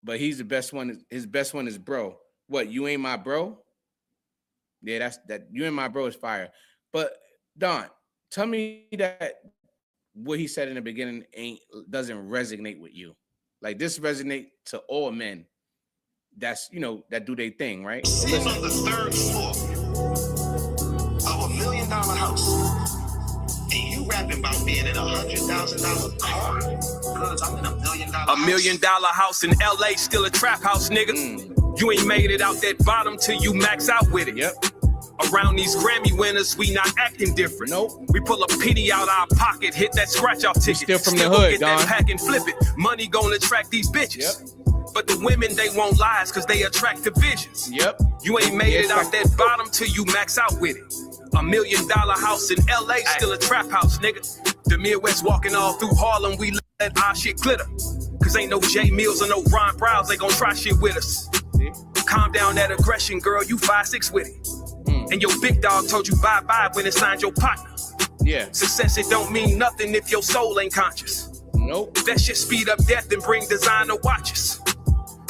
[SPEAKER 1] the best one. His best one is Bro. What? You ain't my bro? Yeah, that's that. You ain't my bro is fire. But Don, tell me that what he said in the beginning doesn't resonate with you. Like, this resonate to all men. That's, you know, that do their thing, right? So
[SPEAKER 4] sitting on the 3rd floor of $1 million house, and you rapping about being in $100,000 car? Because I'm in $1 million house.
[SPEAKER 5] $1 million house in LA, still a trap house, nigga. You ain't made it out that bottom till you max out with it.
[SPEAKER 1] Yep.
[SPEAKER 5] Around these Grammy winners, we not acting different.
[SPEAKER 1] Nope.
[SPEAKER 5] We pull a penny out our pocket, hit that scratch off ticket.
[SPEAKER 1] Still from the hood,
[SPEAKER 5] get
[SPEAKER 1] Don.
[SPEAKER 5] that pack and flip it. Money gonna attract these bitches.
[SPEAKER 1] Yep.
[SPEAKER 5] But the women, they want lies because they attract divisions.
[SPEAKER 1] Yep.
[SPEAKER 5] You ain't made it out that bottom till you max out with it. $1 million house in LA, still a trap house, nigga. The Midwest walking all through Harlem, we let our shit glitter. Cause ain't no J Mills or no Ron Browns, they gon' try shit with us. Calm down that aggression, girl, you 5'6" with it. And your big dog told you bye-bye when it signed your partner.
[SPEAKER 1] Yeah.
[SPEAKER 5] Success, it don't mean nothing if your soul ain't conscious.
[SPEAKER 1] Nope.
[SPEAKER 5] That shit speed up death and bring designer watches.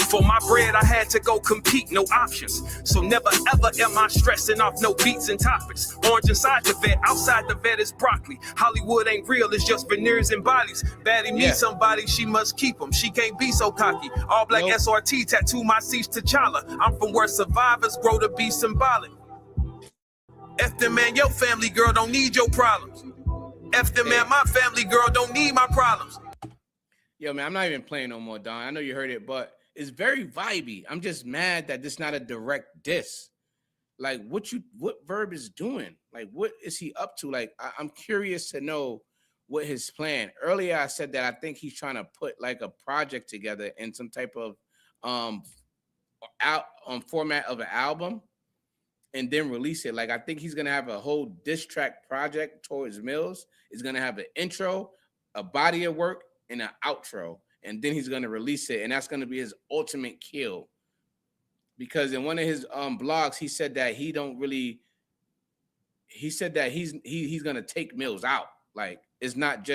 [SPEAKER 5] For my bread, I had to go compete, no options. So never ever am I stressing off no beats and topics. Orange inside the vet, outside the vet is broccoli. Hollywood ain't real, it's just veneers and bodies. Baddie needs somebody, she must keep them. She can't be so cocky. All black SRT, tattoo my C's T'Challa. I'm from where survivors grow to be symbolic. F them, man, your family girl don't need your problems. F them, man, my family girl don't need my problems.
[SPEAKER 1] Yo, man, I'm not even playing no more, Don. I know you heard it, but it's very vibey. I'm just mad that this not a direct diss. Like, what Verb is doing? Like, what is he up to? Like, I'm curious to know what his plan. Earlier, I said that I think he's trying to put like a project together in some type of format of an album and then release it. Like, I think he's gonna have a whole diss track project towards Millz. It's gonna have an intro, a body of work, and an outro. And then he's going to release it, and that's going to be his ultimate kill. Because in one of his blogs, he said that he's going to take Millz out. Like, it's not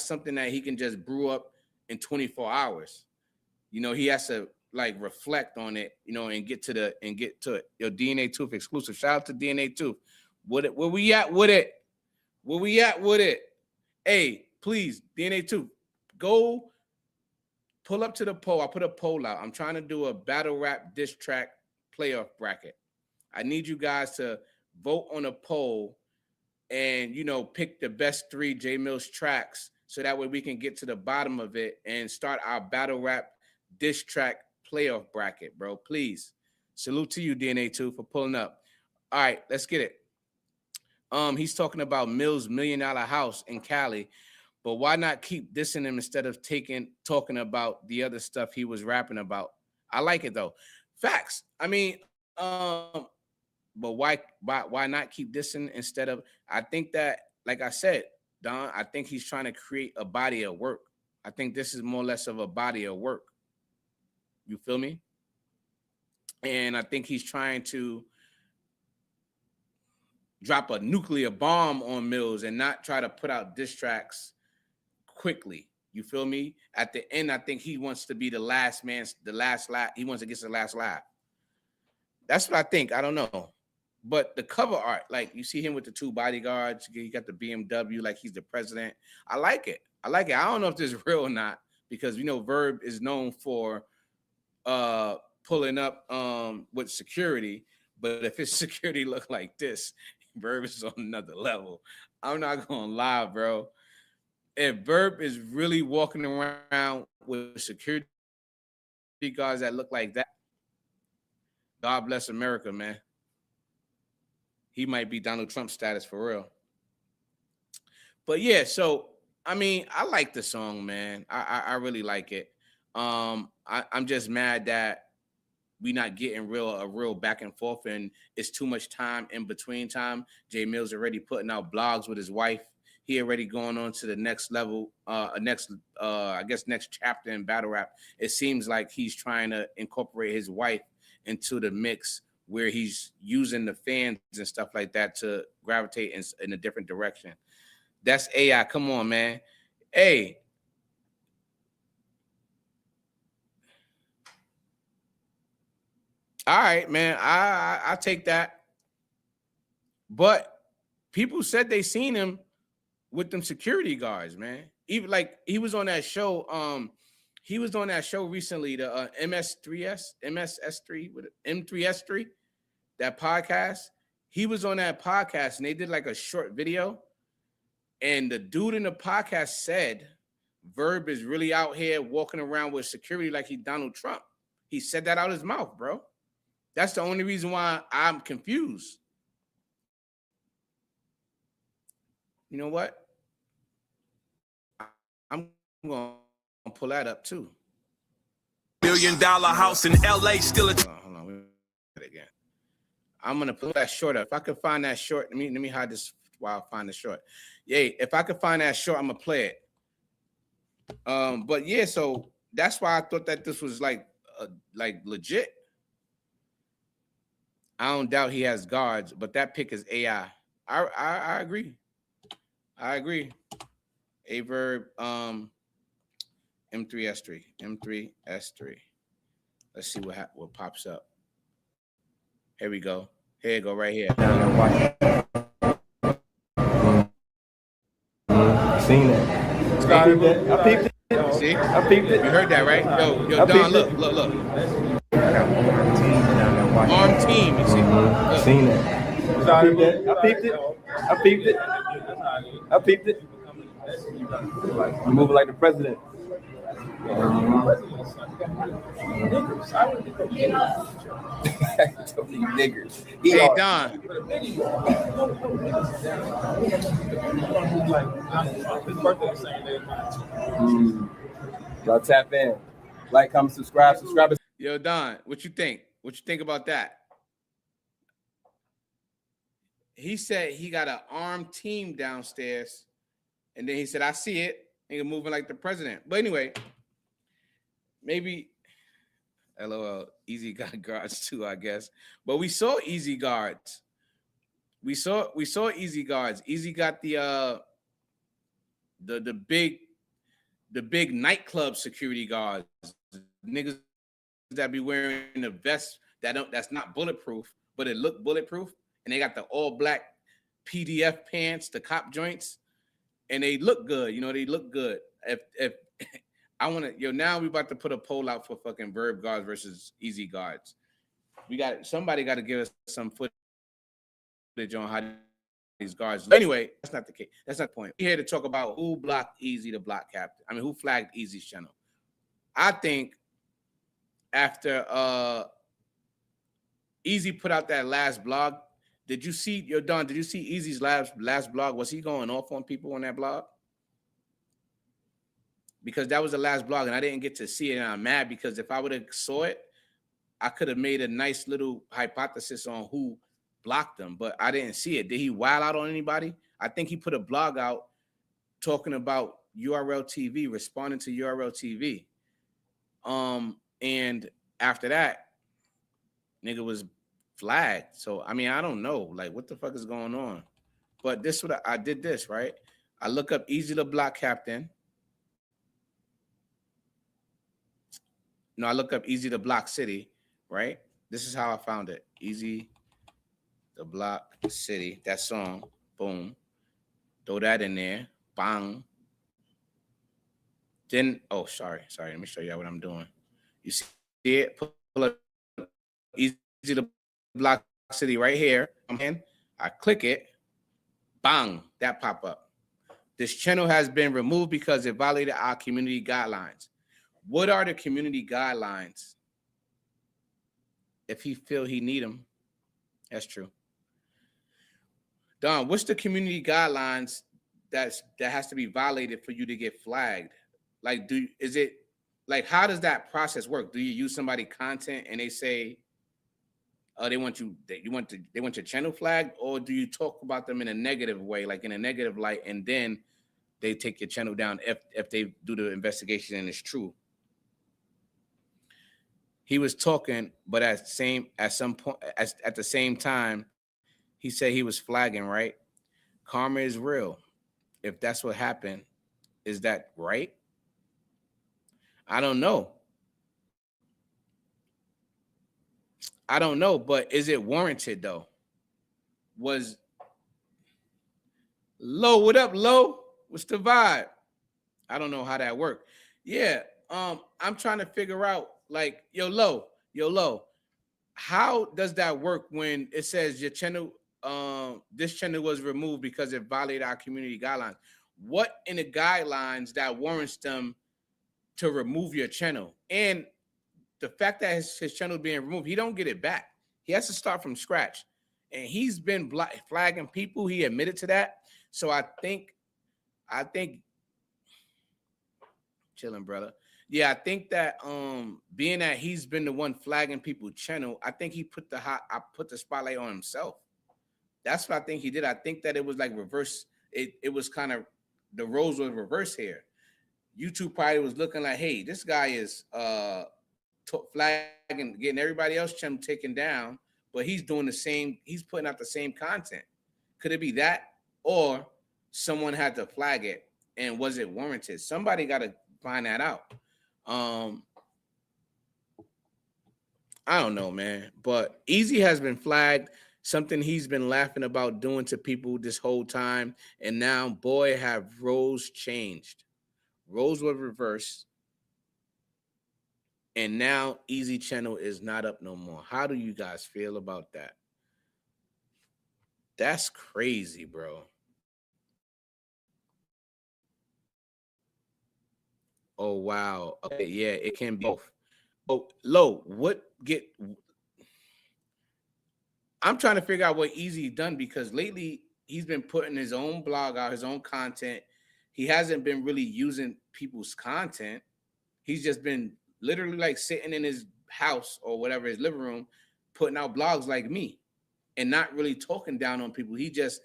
[SPEAKER 1] something that he can just brew up in 24 hours. You know, he has to like reflect on it, you know, and get to it. Your DNA Tooth exclusive. Shout out to DNA Tooth. Where we at with it? Where we at with it? Hey, please, DNA Tooth. Go pull up to the poll. I put a poll out. I'm trying to do a battle rap diss track playoff bracket. I need you guys to vote on a poll and, you know, pick the best 3 J Millz tracks so that way we can get to the bottom of it and start our battle rap diss track playoff bracket, bro. Please. Salute to you, DNA 2, for pulling up. All right, let's get it. He's talking about Millz' $1 million house in Cali. But why not keep dissing him instead of talking about the other stuff he was rapping about? I like it though. Facts. I mean, but why not keep dissing instead of? I think that, like I said, Don, I think he's trying to create a body of work. I think this is more or less of a body of work. You feel me? And I think he's trying to drop a nuclear bomb on Millz and not try to put out diss tracks quickly. You feel me? At the end, I think he wants to be the last man, the last laugh. He wants to get the last laugh. That's what I think. I don't know. But the cover art, like you see him with the 2 bodyguards, you got the BMW, like he's the president. I like it. I like it. I don't know if this is real or not, because you know Verb is known for pulling up with security. But if his security look like this, Verb is on another level. I'm not gonna lie, bro. If Verb is really walking around with security guards that look like that, God bless America, man. He might be Donald Trump status for real. But yeah, so I mean, I like the song, man. I really like it. I'm just mad that we not getting a real back and forth, and it's too much time in between time. J Millz already putting out blogs with his wife. He already going on to the next level, next chapter in battle rap. It seems like he's trying to incorporate his wife into the mix, where he's using the fans and stuff like that to gravitate in a different direction. That's AI. Come on, man. Hey. All right, man. I take that. But people said they seen him with them security guards, man. Even like he was on that show. He was on that show recently, the M3S3, that podcast. He was on that podcast and they did like a short video. And the dude in the podcast said Verb is really out here walking around with security like he's Donald Trump. He said that out his mouth, bro. That's the only reason why I'm confused. You know what? I'm going to pull that up too.
[SPEAKER 5] million house in LA still a...
[SPEAKER 1] Hold on. Wait again. I'm gonna pull that short up. If I could find that short, let me hide this while I find the short. Yeah, if I could find that short, I'm gonna play it. But yeah, so that's why I thought that this was like legit. I don't doubt he has guards, but that pick is AI. I agree. I agree. A verb M3S3. M3S3. Let's see what pops up. Here we go. Here you go, right here.
[SPEAKER 7] Seen it. I peeped it.
[SPEAKER 1] See?
[SPEAKER 7] I peeped it.
[SPEAKER 1] You heard that, right? Yo, Don, look. Arm team, you see? Look.
[SPEAKER 7] Seen it. I peeped it. I peeped it. I peeped it. You moving like the president. Niggers.
[SPEAKER 1] Hey, Don.
[SPEAKER 7] Y'all tap in. Like, comment, subscribe.
[SPEAKER 1] Yo, Don, what you think? What you think about that? He said he got an armed team downstairs, and then he said, I see it. Nigga moving like the president. But anyway, maybe LOL, Eazy got guards too, I guess. But we saw Eazy guards. We saw Eazy guards. Eazy got the big nightclub security guards. Niggas that be wearing a vest that's not bulletproof, but it look bulletproof. And they got the all black PDF pants, the cop joints, and they look good. You know, they look good. If I want to, now we about to put a poll out for fucking Verb guards versus Eazy guards. Somebody got to give us some footage on how these guards. Anyway, that's not the case. That's not the point. We're here to talk about who blocked Eazy the block captain. I mean, who flagged Eazy's channel. I think after Eazy put out that last blog, did you see Eazy's last blog? Was he going off on people on that blog? Because that was the last blog and I didn't get to see it, and I'm mad because if I would have saw it, I could have made a nice little hypothesis on who blocked him, but I didn't see it. Did he wild out on anybody? I think he put a blog out talking about URL TV, responding to URL TV. And after that, nigga was flagged. So, I mean, I don't know. Like, what the fuck is going on? But this what I did this, right? I look up Eazy the block captain. No, I look up Eazy the block city, right? This is how I found it. Eazy the block city. That song. Boom. Throw that in there. Bang. Then, oh, sorry. Let me show you what I'm doing. You see it? Pull up Eazy the block city right here. I'm in. I click it. Bang. That pop up. This channel has been removed because it violated our community guidelines. What are the community guidelines? If he feel he need them, that's true. Don, what's the community guidelines that has to be violated for you to get flagged? Like, how does that process work? Do you use somebody content and they say, oh, they want your channel flagged, or do you talk about them in a negative way, like in a negative light, and then they take your channel down if they do the investigation and it's true? He was talking, but at the same time, he said he was flagging, right? Karma is real. If that's what happened, is that right? I don't know. But is it warranted though? Was Low, what up, Low? What's the vibe? I don't know how that worked. Yeah, I'm trying to figure out, like, yo, Low, how does that work when it says your channel, this channel was removed because it violated our community guidelines? What in the guidelines that warrants them to remove your channel? And the fact that his channel being removed, he don't get it back. He has to start from scratch. And he's been flagging people. He admitted to that. So I think, chilling, brother. Yeah, I think that being that he's been the one flagging people's channel, I think I put the spotlight on himself. That's what I think he did. I think that it was like reverse. It was kind of the roles were reversed here. YouTube probably was looking like, hey, this guy is flagging, getting everybody else channel taken down, but he's doing the same. He's putting out the same content. Could it be that, or someone had to flag it, and was it warranted? Somebody got to find that out. I don't know, man. But Eazy has been flagged. Something he's been laughing about doing to people this whole time, and now, boy, have roles changed. Roles were reversed. And now Eazy channel is not up no more. How do you guys feel about that? That's crazy, bro. Oh, wow. Okay, yeah, it can be both. Oh, Lo, I'm trying to figure out what Eazy done, because lately he's been putting his own blog out, his own content. He hasn't been really using people's content. He's just been literally like sitting in his house or whatever, his living room, putting out blogs like me and not really talking down on people. He just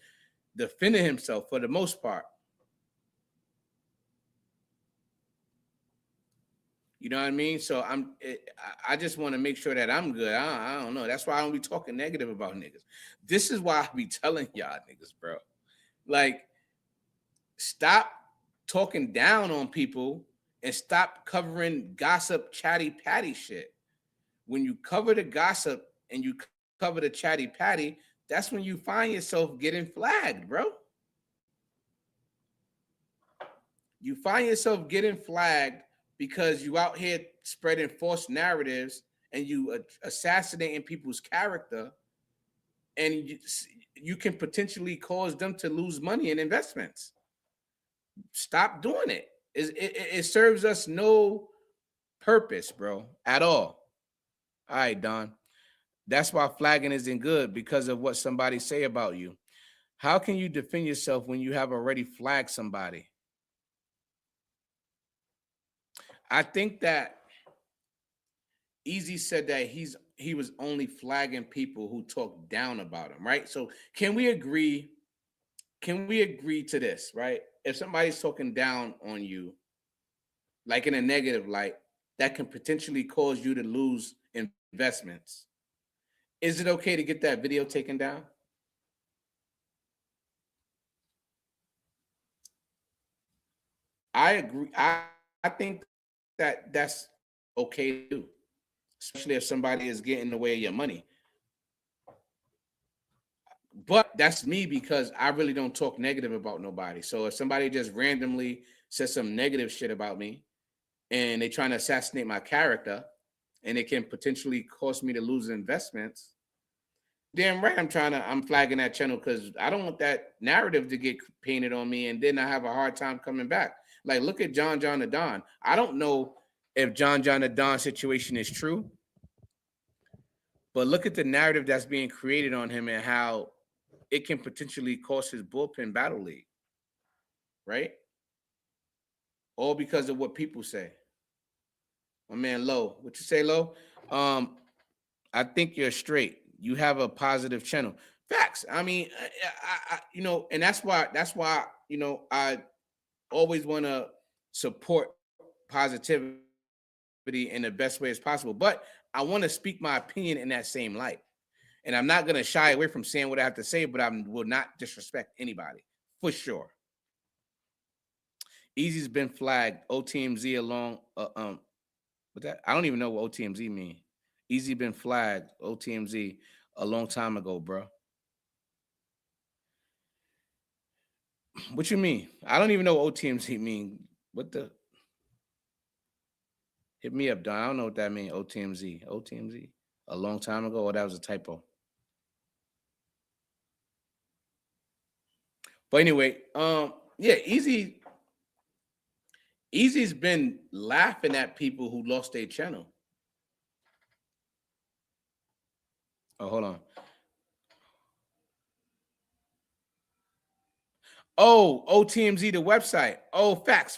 [SPEAKER 1] defended himself for the most part. You know what I mean? So I just want to make sure that I'm good. I don't know. That's why I don't be talking negative about niggas. This is why I be telling y'all niggas, bro. Like, stop talking down on people and stop covering gossip, chatty patty shit. When you cover the gossip and you cover the chatty patty, that's when you find yourself getting flagged, bro. You find yourself getting flagged because you out here spreading false narratives and you assassinating people's character, and you can potentially cause them to lose money in investments. Stop doing it. It serves us no purpose, bro, at all. All right, Don. That's why flagging isn't good, because of what somebody say about you. How can you defend yourself when you have already flagged somebody? I think that Eazy said that he was only flagging people who talk down about him, right? So can we agree to this, right? If somebody's talking down on you, like in a negative light, that can potentially cause you to lose investments, is it okay to get that video taken down? I agree. I think that that's okay to do, especially if somebody is getting in the way of your money. But that's me, because I really don't talk negative about nobody. So if somebody just randomly says some negative shit about me and they trying to assassinate my character and it can potentially cost me to lose investments, damn right I'm flagging that channel, because I don't want that narrative to get painted on me and then I have a hard time coming back. Like, look at John the Don. I don't know if John the Don situation is true, but look at the narrative that's being created on him and how it can potentially cost his bullpen battle league, right? All because of what people say. My man Lo, what you say, Lo? I think you're straight. You have a positive channel. Facts. I mean, you know, and that's why you know, I always want to support positivity in the best way as possible. But I want to speak my opinion in that same light. And I'm not going to shy away from saying what I have to say, but I will not disrespect anybody, for sure. Eazy's been flagged. OTMZ along. What that? I don't even know what OTMZ mean. Eazy been flagged. OTMZ a long time ago, bro. What you mean? I don't even know what OTMZ mean. What the? Hit me up, Don. I don't know what that means. OTMZ. OTMZ. A long time ago, or that was a typo. But anyway, yeah, Eazy's been laughing at people who lost their channel. Oh, hold on. Oh, OTMZ, the website. Oh, facts.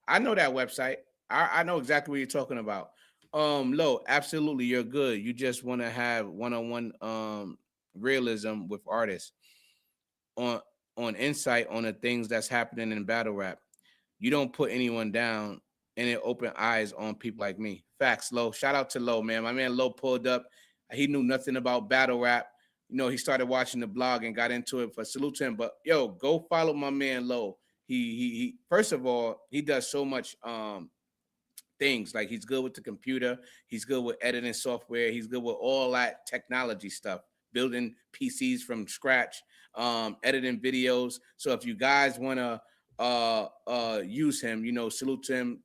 [SPEAKER 1] I know that website. I know exactly what you're talking about. Lo, absolutely, you're good. You just want to have one-on-one realism with artists on insight on the things that's happening in battle rap. You don't put anyone down, and it open eyes on people like me. Facts, Lo. Shout out to Lo, man. My man Lo pulled up. He knew nothing about battle rap. You know, he started watching the blog and got into it. For salute to him. But yo, go follow my man Lo. He first of all, he does so much things. Like he's good with the computer, he's good with editing software, he's good with all that technology stuff, building PCs from scratch, editing videos. So if you guys want to use him, you know, salute to him.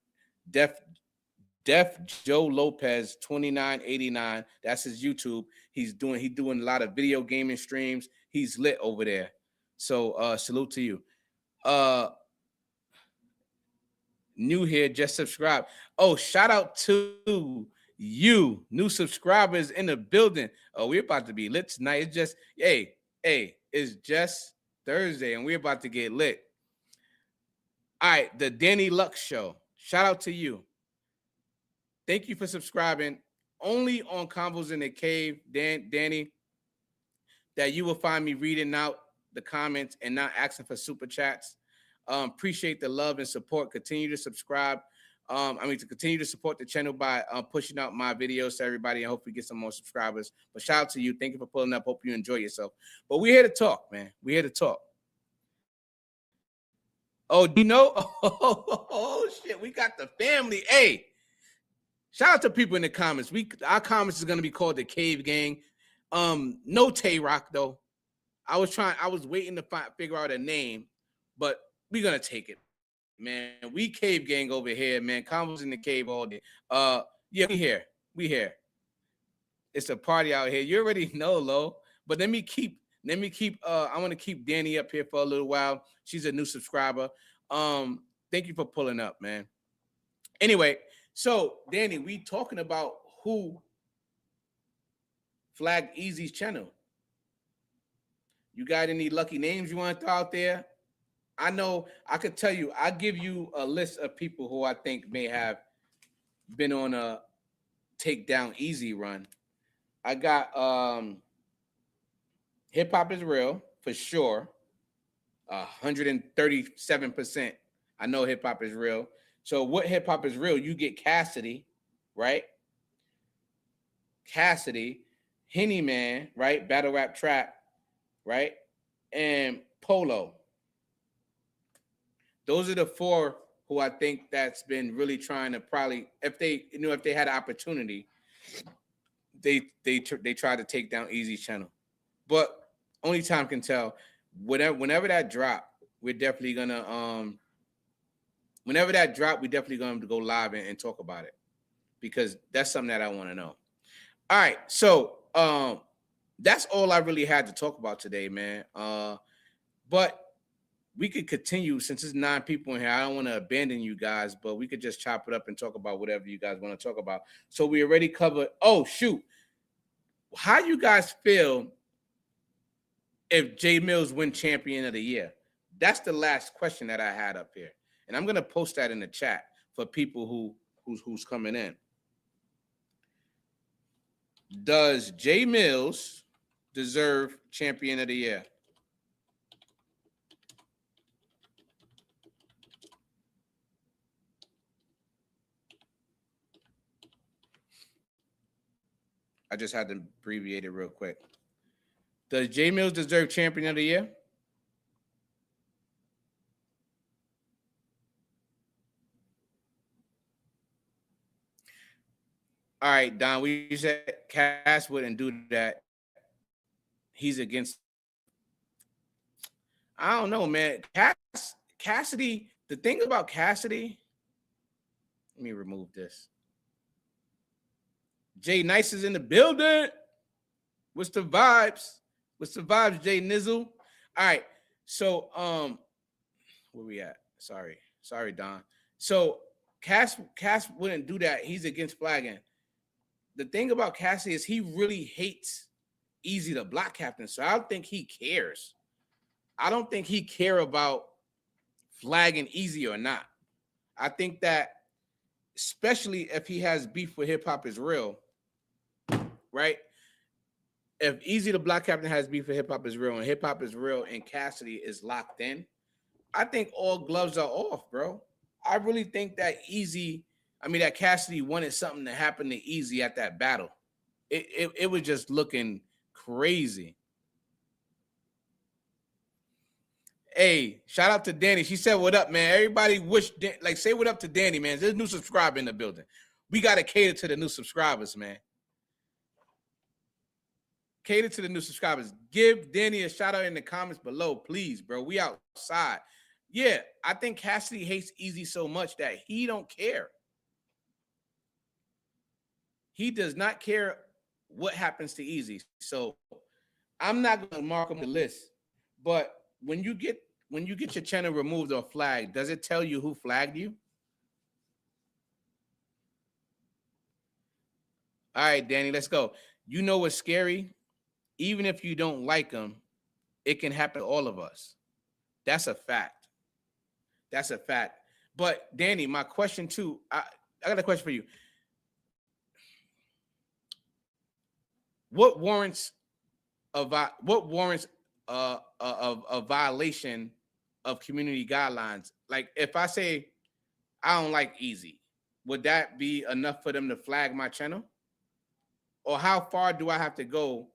[SPEAKER 1] Def Joe Lopez 2989. That's his YouTube. He's doing a lot of video gaming streams. He's lit over there. So salute to you. New here, just subscribe. Oh, shout out to you, new subscribers in the building. Oh, we're about to be lit tonight. It's just, hey, it's just Thursday, and we're about to get lit. All right, the Danny Lux Show. Shout out to you. Thank you for subscribing. Only on Convos in the Cave, Danny, that you will find me reading out the comments and not asking for super chats. Appreciate the love and support. Continue to subscribe. To continue to support the channel by pushing out my videos to everybody and hopefully get some more subscribers. But shout out to you. Thank you for pulling up. Hope you enjoy yourself. But we're here to talk, man. We're here to talk. Oh, do you know? Oh, shit. We got the family. Hey, shout out to people in the comments. Our comments is going to be called the Cave Gang. No Tay-Rock, though. I was waiting to figure out a name, but we're going to take it, man. We Cave Gang over here, man. Convos in the Cave all day. Yeah, we here. It's a party out here. You already know, Lo. But let me keep I want to keep Danny up here for a little while. She's a new subscriber. Thank you for pulling up, man. Anyway, so Danny, we talking about who flagged Eazy's channel. You got any lucky names you want to throw out there? I know I could tell you, I'll give you a list of people who I think may have been on a takedown Eazy run. I got Hip Hop is Real for sure. 137%. I know Hip Hop is Real. So what Hip Hop is Real? You get Cassidy, right? Cassidy, Henny Man, right? Battle Rap Trap, right? And Polo. Those are the four who I think that's been really trying to probably, if they had an opportunity, they try to take down Eazy's channel. But only time can tell. Whenever that drop, we're definitely gonna go live and talk about it, because that's something that I want to know. All right, so that's all I really had to talk about today, man. But we could continue since there's 9 people in here. I don't want to abandon you guys, but we could just chop it up and talk about whatever you guys want to talk about. So we already covered. Oh shoot, how you guys feel if J Millz win Champion of the Year? That's the last question that I had up here, and I'm gonna post that in the chat for people who's coming in. Does J Millz deserve Champion of the Year? I just had to abbreviate it real quick. Does J Millz deserve Champion of the Year? All right, Don, we said Cass wouldn't do that. He's against. I don't know, man. Cassidy, the thing about Cassidy, let me remove this. Jay Nice is in the building. What's the vibes? What's the vibes, Jay Nizzle? All right. So, where we at? Sorry, Don. So Cass wouldn't do that. He's against flagging. The thing about Cassie is he really hates Eazy, the block captain. So I don't think he cares. I don't think he care about flagging Eazy or not. I think that especially if he has beef with Hip Hop Is Real, right? If Eazy the Block Captain has beef with Hip Hop Is Real and Hip Hop Is Real and Cassidy is locked in, I think all gloves are off, bro. I really think that that Cassidy wanted something to happen to Eazy at that battle. It was just looking crazy. Hey, shout out to Danny. She said, "What up, man?" Everybody say what up to Danny, man. There's a new subscriber in the building. We gotta cater to the new subscribers, man. Cater to the new subscribers. Give Danny a shout out in the comments below, please, bro. We outside. Yeah, I think Cassidy hates Eazy so much that he don't care. He does not care what happens to Eazy. So I'm not gonna mark him on the list, but when you get your channel removed or flagged, does it tell you who flagged you? All right, Danny, let's go. You know what's scary? Even if you don't like them, it can happen to all of us. That's a fact. That's a fact. But Danny, my question too, I got a question for you. What warrants a violation of community guidelines? Like if I say I don't like Eazy, would that be enough for them to flag my channel? Or how far do I have to go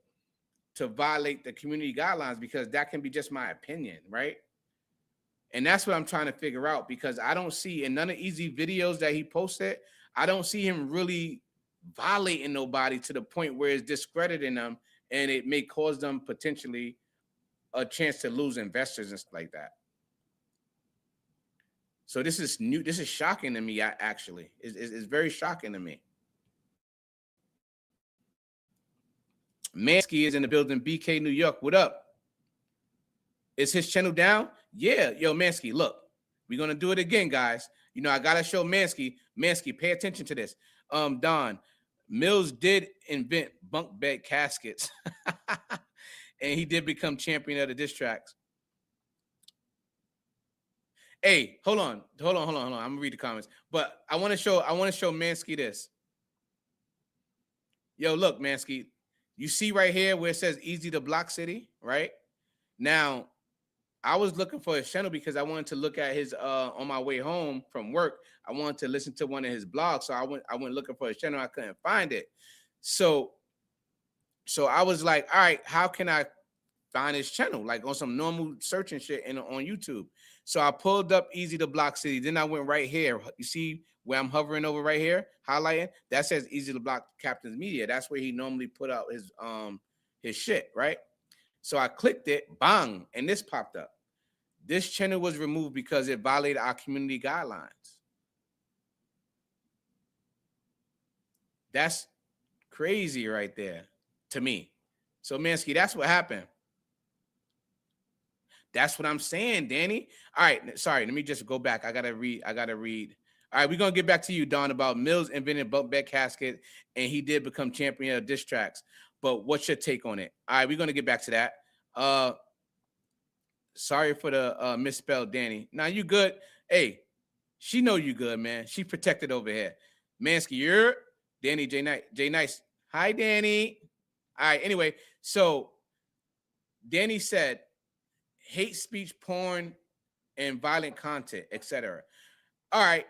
[SPEAKER 1] to violate the community guidelines? Because that can be just my opinion, right? And that's what I'm trying to figure out, because I don't see in none of Eazy videos that he posted, I don't see him really violating nobody to the point where it's discrediting them and it may cause them potentially a chance to lose investors and stuff like that. So this is new. This is shocking to me, actually. It's very shocking to me. Mansky is in the building. BK New York, what up? Is his channel down? Yeah, yo, Mansky, look, we're gonna do it again, guys. You know, I gotta show Mansky. Mansky, pay attention to this. Don, Millz did invent bunk bed caskets, and he did become champion of the diss tracks. Hey, hold on. I'm gonna read the comments, but I want to show Mansky this. Yo, look, Mansky, you see right here where it says Eazy the Block City, right? Now, I was looking for his channel because I wanted to look at his on my way home from work. I wanted to listen to one of his blogs, so I went looking for his channel. I couldn't find it, so I was like, all right, how can I find his channel, like on some normal searching shit on YouTube? So I pulled up Eazy the Block City. Then I went right here. You see where I'm hovering over right here, highlighting? That says Eazy the Block Captain's Media. That's where he normally put out his shit, right? So I clicked it, bang, and this popped up. This channel was removed because it violated our community guidelines. That's crazy right there to me. So Mansky, that's what happened. That's what I'm saying, Danny. All right, sorry, let me just go back. I gotta read. All right, we're gonna get back to you, Don, about Millz invented bunk bed casket, and he did become champion of diss tracks. But what's your take on it? All right, we're gonna get back to that. Sorry for the misspelled Danny. Now you good. Hey, she know you good, man. She protected over here. Mansky, you're Danny J Nice. Hi, Danny. All right, anyway, so Danny said hate speech, porn, and violent content, etc. All right,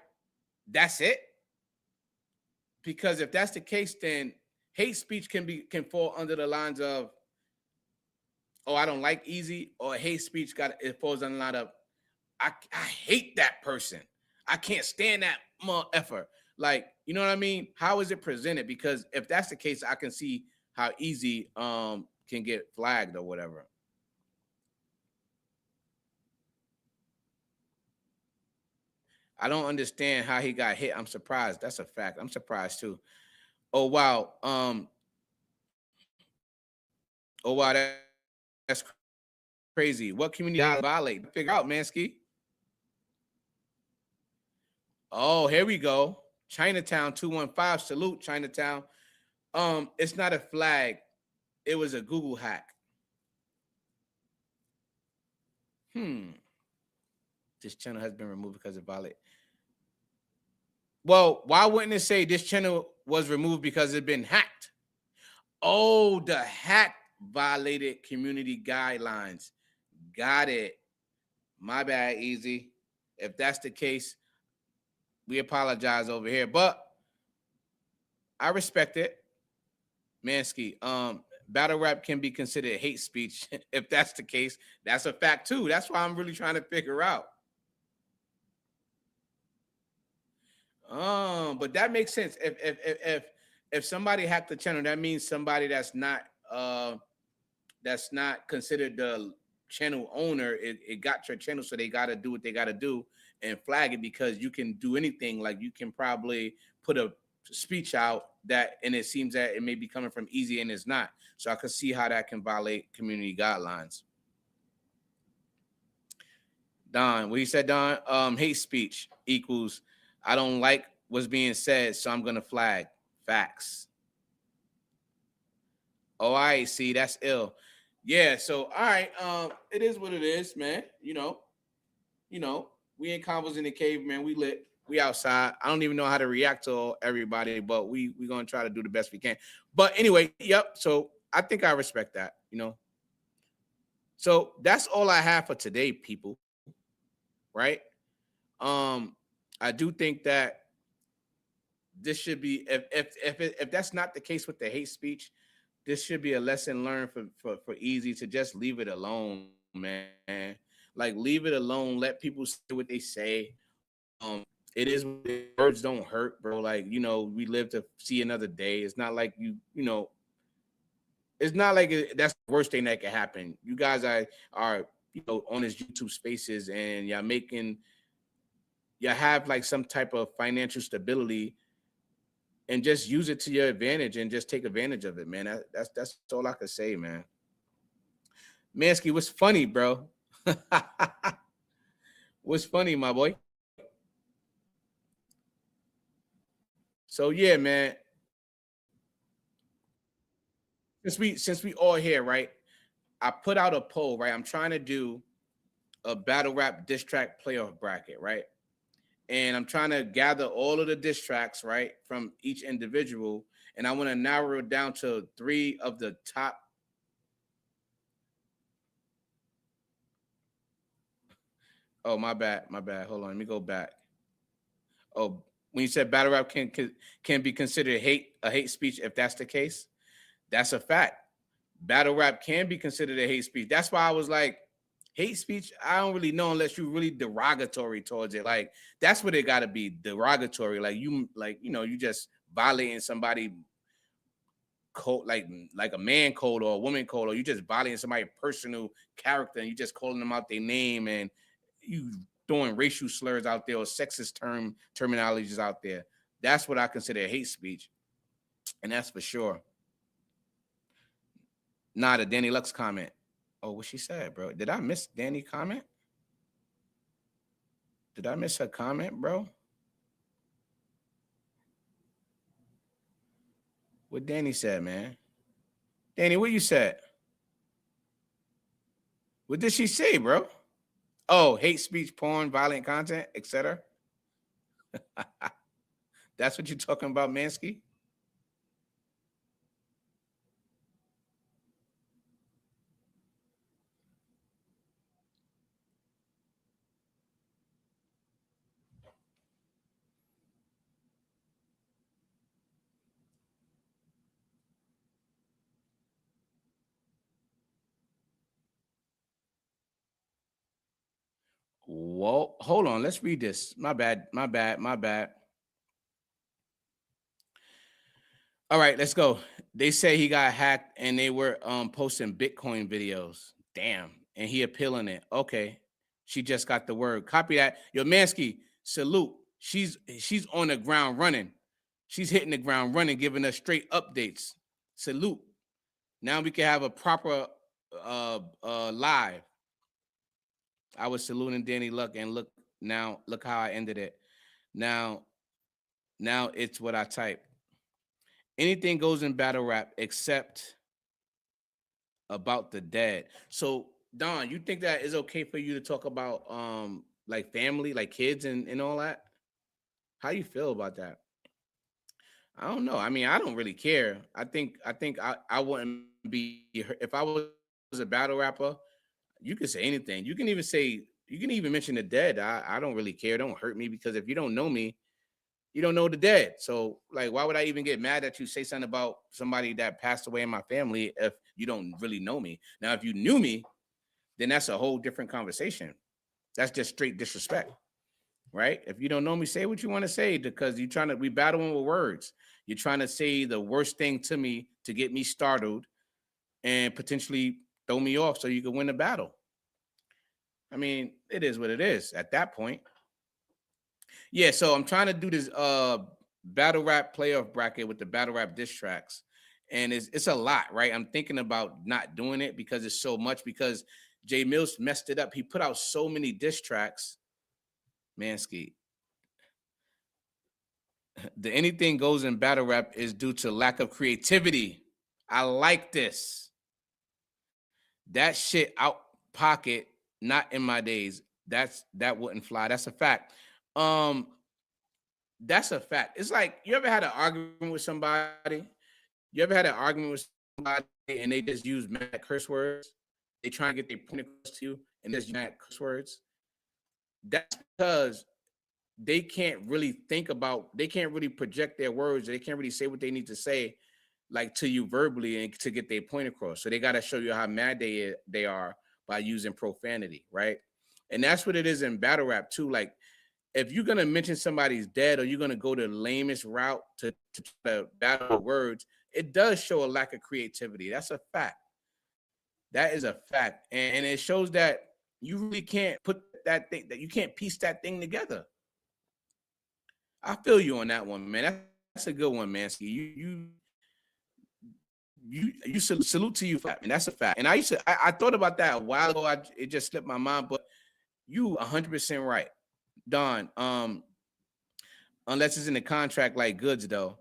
[SPEAKER 1] that's it. Because if that's the case, then hate speech can fall under the lines of, oh, I don't like Eazy, or hate speech it falls on a lot of, I hate that person. I can't stand that effort. Like, you know what I mean? How is it presented? Because if that's the case, I can see how Eazy can get flagged or whatever. I don't understand how he got hit. I'm surprised. That's a fact. I'm surprised too. Oh wow. Oh wow. That's crazy. What community violate? Figure out, Mansky. Oh, here we go. Chinatown 215. Salute, Chinatown. It's not a flag. It was a Google hack. This channel has been removed because it violated. Well, why wouldn't it say this channel was removed because it's been hacked? Oh, the hack violated community guidelines. Got it. My bad, Eazy. If that's the case, we apologize over here, but I respect it. Mansky, battle rap can be considered hate speech. If that's the case, that's a fact too. That's why I'm really trying to figure out. But that makes sense. If somebody hacked the channel, that means somebody that's not considered the channel owner. It got your channel, so they got to do what they got to do and flag it, because you can do anything. Like you can probably put a speech out that, and it seems that it may be coming from Eazy and it's not. So I could see how that can violate community guidelines. Don, what you said, Don? Hate speech equals I don't like what's being said, so I'm gonna flag. Facts. Oh, I see. That's ill. Yeah. So all right. It is what it is, man. You know, we ain't combos in the cave, man. We lit. We outside. I don't even know how to react to everybody, but we gonna try to do the best we can. But anyway, yep. So I think I respect that. You know. So that's all I have for today, people. Right? I do think that this should be, if that's not the case with the hate speech, this should be a lesson learned for Eazy to just leave it alone, man. Like leave it alone. Let people say what they say. It is, words don't hurt, bro. Like, you know, we live to see another day. It's not like you know, it's not like that's the worst thing that could happen. You guys are you know, on his YouTube spaces, and you have like some type of financial stability, and just use it to your advantage and just take advantage of it, man. That's all I could say, man. Mansky, what's funny, bro? What's funny, my boy? So yeah, man. Since we all here, right? I put out a poll, right? I'm trying to do a battle rap diss track playoff bracket, right? And I'm trying to gather all of the diss tracks, right, from each individual, and I want to narrow it down to 3 of the top. Oh, my bad. Hold on, let me go back. Oh, when you said battle rap can be considered a hate speech, if that's the case, that's a fact. Battle rap can be considered a hate speech. That's why I was like, hate speech, I don't really know unless you're really derogatory towards it. Like, that's what it got to be, derogatory. Like, you know, you just violating somebody code, like a man code or a woman code, or you just violating somebody's personal character, and you just calling them out their name, and you throwing racial slurs out there or sexist terminologies out there. That's what I consider hate speech, and that's for sure. Not a Danny Lux comment. Oh, what she said, bro? Did I miss Danny comment? Did I miss her comment, bro? What Danny said, man? Danny, what you said? What did she say, bro? Oh, hate speech, porn, violent content, etc. That's what you're talking about, Mansky? Whoa, hold on. Let's read this. My bad. All right, let's go. They say he got hacked and they were posting Bitcoin videos. Damn. And he appealing it. Okay. She just got the word. Copy that. Yo, Mansky, salute. She's on the ground running. She's hitting the ground running, giving us straight updates. Salute. Now we can have a proper live. I was saluting Danny Luck, and look how I ended it. Now it's what I type. Anything goes in battle rap except about the dead. So Don, you think that is okay for you to talk about like family, like kids and all that? How you feel about that? I don't know. I mean, I don't really care. I wouldn't be if I was a battle rapper. You can say anything. You can even mention the dead. I don't really care. It don't hurt me because if you don't know me, you don't know the dead. So like, why would I even get mad that you say something about somebody that passed away in my family if you don't really know me? Now, if you knew me, then that's a whole different conversation. That's just straight disrespect, right? If you don't know me, say what you want to say because we battling with words. You're trying to say the worst thing to me to get me startled and potentially throw me off so you can win the battle. I mean, it is what it is at that point. Yeah, so I'm trying to do this battle rap playoff bracket with the battle rap diss tracks. And it's a lot, right? I'm thinking about not doing it because it's so much because Jay Mills messed it up. He put out so many diss tracks. Mansky. The anything goes in battle rap is due to lack of creativity. I like this. That shit out pocket, not in my days. That wouldn't fly. That's a fact. That's a fact. It's like you ever had an argument with somebody? You ever had an argument with somebody and they just use mad curse words? They try and get their point across to you and just use mad curse words. That's because they can't really they can't really project their words. They can't really say what they need to say, like to you verbally and to get their point across. So they got to show you how mad they are by using profanity, right? And that's what it is in battle rap too. Like if you're gonna mention somebody's dead or you're gonna go the lamest route to battle words, it does show a lack of creativity. That's a fact. That is a fact, and it shows that you really can't put that thing that you can't piece that thing together. I feel you on that one, man. That's a good one, man. You salute to you, and that's a fact. And I thought about that a while ago. It just slipped my mind, but you 100% right, Don. Unless it's in the contract, like goods though,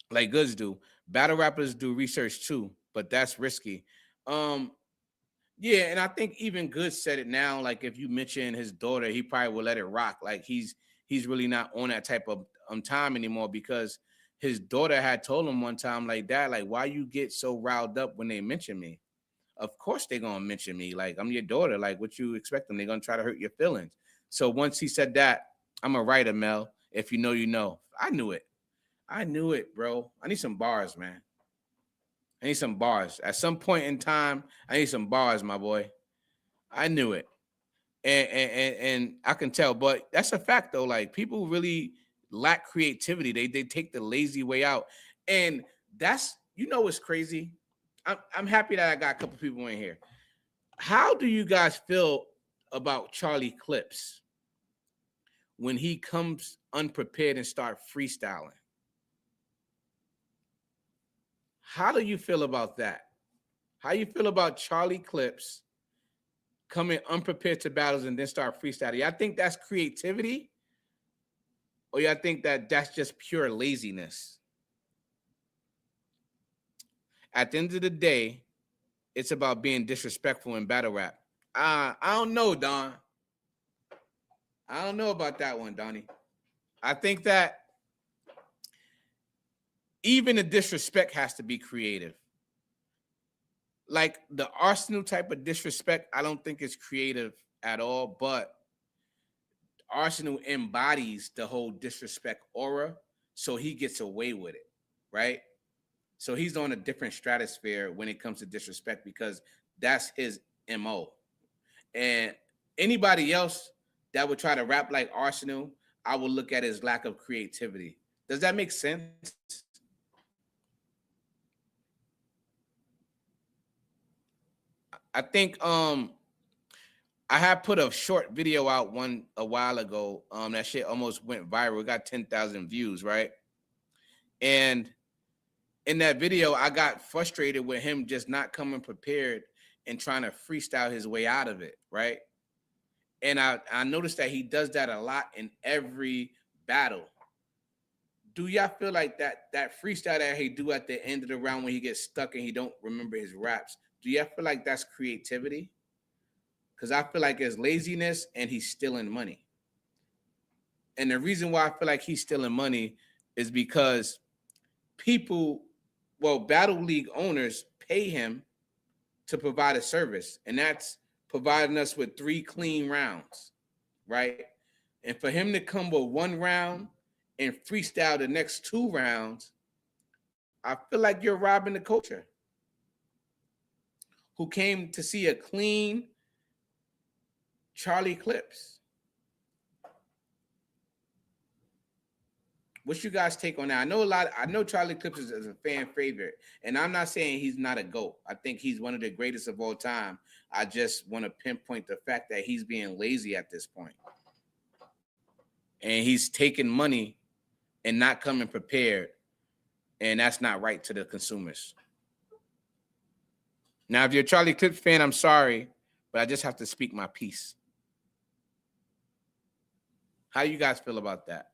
[SPEAKER 1] like goods do. Battle rappers do research too, but that's risky. Yeah, and I think even Goods said it now. Like if you mention his daughter, he probably will let it rock. Like he's really not on that type of time anymore because his daughter had told him one time, like, Dad, like, why you get so riled up when they mention me? Of course they're gonna mention me. Like, I'm your daughter. Like, what you expect them? They're gonna try to hurt your feelings. So once he said that, I'm a writer, Mel. If you know, you know. I knew it. I knew it, bro. I need some bars, man. I need some bars. At some point in time, I need some bars, my boy. I knew it. And I can tell, but that's a fact though. Like people really lack creativity. They take the lazy way out. And that's what's crazy. I'm happy that I got a couple people in here. How do you guys feel about Charlie Clips when he comes unprepared and start freestyling? How do you feel about that? How you feel about Charlie Clips coming unprepared to battles and then start freestyling? I think that's creativity, or y'all think that that's just pure laziness? At the end of the day, it's about being disrespectful in battle rap. I don't know, Don. I don't know about that one, Donnie. I think that even the disrespect has to be creative. Like the Arsenal type of disrespect, I don't think it's creative at all, but Arsenal embodies the whole disrespect aura, so he gets away with it, right? So he's on a different stratosphere when it comes to disrespect because that's his MO. And anybody else that would try to rap like Arsenal, I would look at his lack of creativity. Does that make sense? I think I had put a short video out a while ago. That shit almost went viral. It got 10,000 views, right? And in that video, I got frustrated with him just not coming prepared and trying to freestyle his way out of it, right? And I noticed that he does that a lot in every battle. Do y'all feel like that freestyle that he do at the end of the round when he gets stuck and he don't remember his raps? Do y'all feel like that's creativity? Because I feel like it's laziness and he's stealing money. And the reason why I feel like he's stealing money is because Battle League owners pay him to provide a service, and that's providing us with 3 clean rounds, right? And for him to come with 1 round and freestyle the next 2 rounds, I feel like you're robbing the culture who came to see a clean Charlie Clips. What's you guys' take on that? I know Charlie Clips is a fan favorite, and I'm not saying he's not a GOAT. I think he's one of the greatest of all time. I just want to pinpoint the fact that he's being lazy at this point. And he's taking money and not coming prepared. And that's not right to the consumers. Now, if you're a Charlie Clips fan, I'm sorry, but I just have to speak my piece. How do you guys feel about that?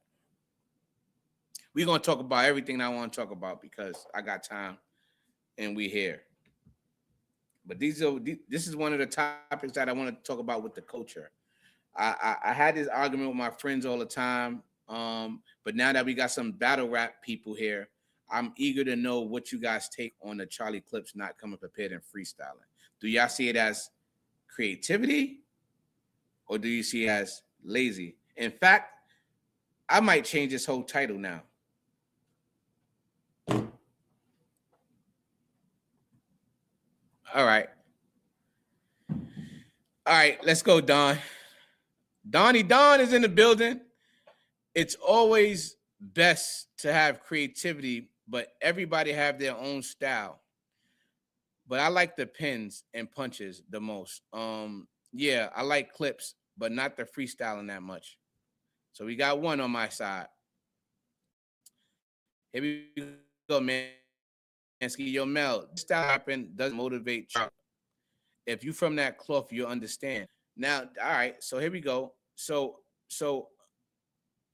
[SPEAKER 1] We're going to talk about everything I want to talk about because I got time and we here. But this is one of the topics that I want to talk about with the culture. I had this argument with my friends all the time, but now that we got some battle rap people here, I'm eager to know what you guys take on the Charlie Clips not coming prepared and freestyling. Do y'all see it as creativity or do you see it as lazy? In fact, I might change this whole title now. All right, let's go, Don. Donnie Don is in the building. It's always best to have creativity, but everybody have their own style. But I like the pins and punches the most. Yeah, I like clips, but not the freestyling that much. So we got one on my side. Here we go, man. Yo, Mel, style rapping doesn't motivate you. If you from that cloth, you'll understand. Now, all right, so here we go. So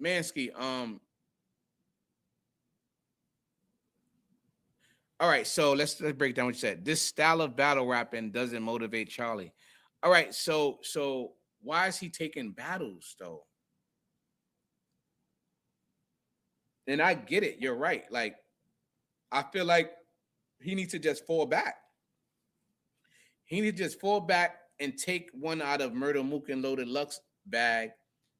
[SPEAKER 1] Mansky, all right, so let's break down what you said. This style of battle rapping doesn't motivate Charlie. All right, so why is he taking battles though? And I get it, you're right. Like, I feel like he needs to just fall back. He needs to just fall back and take one out of Murder Mook and Loaded Lux bag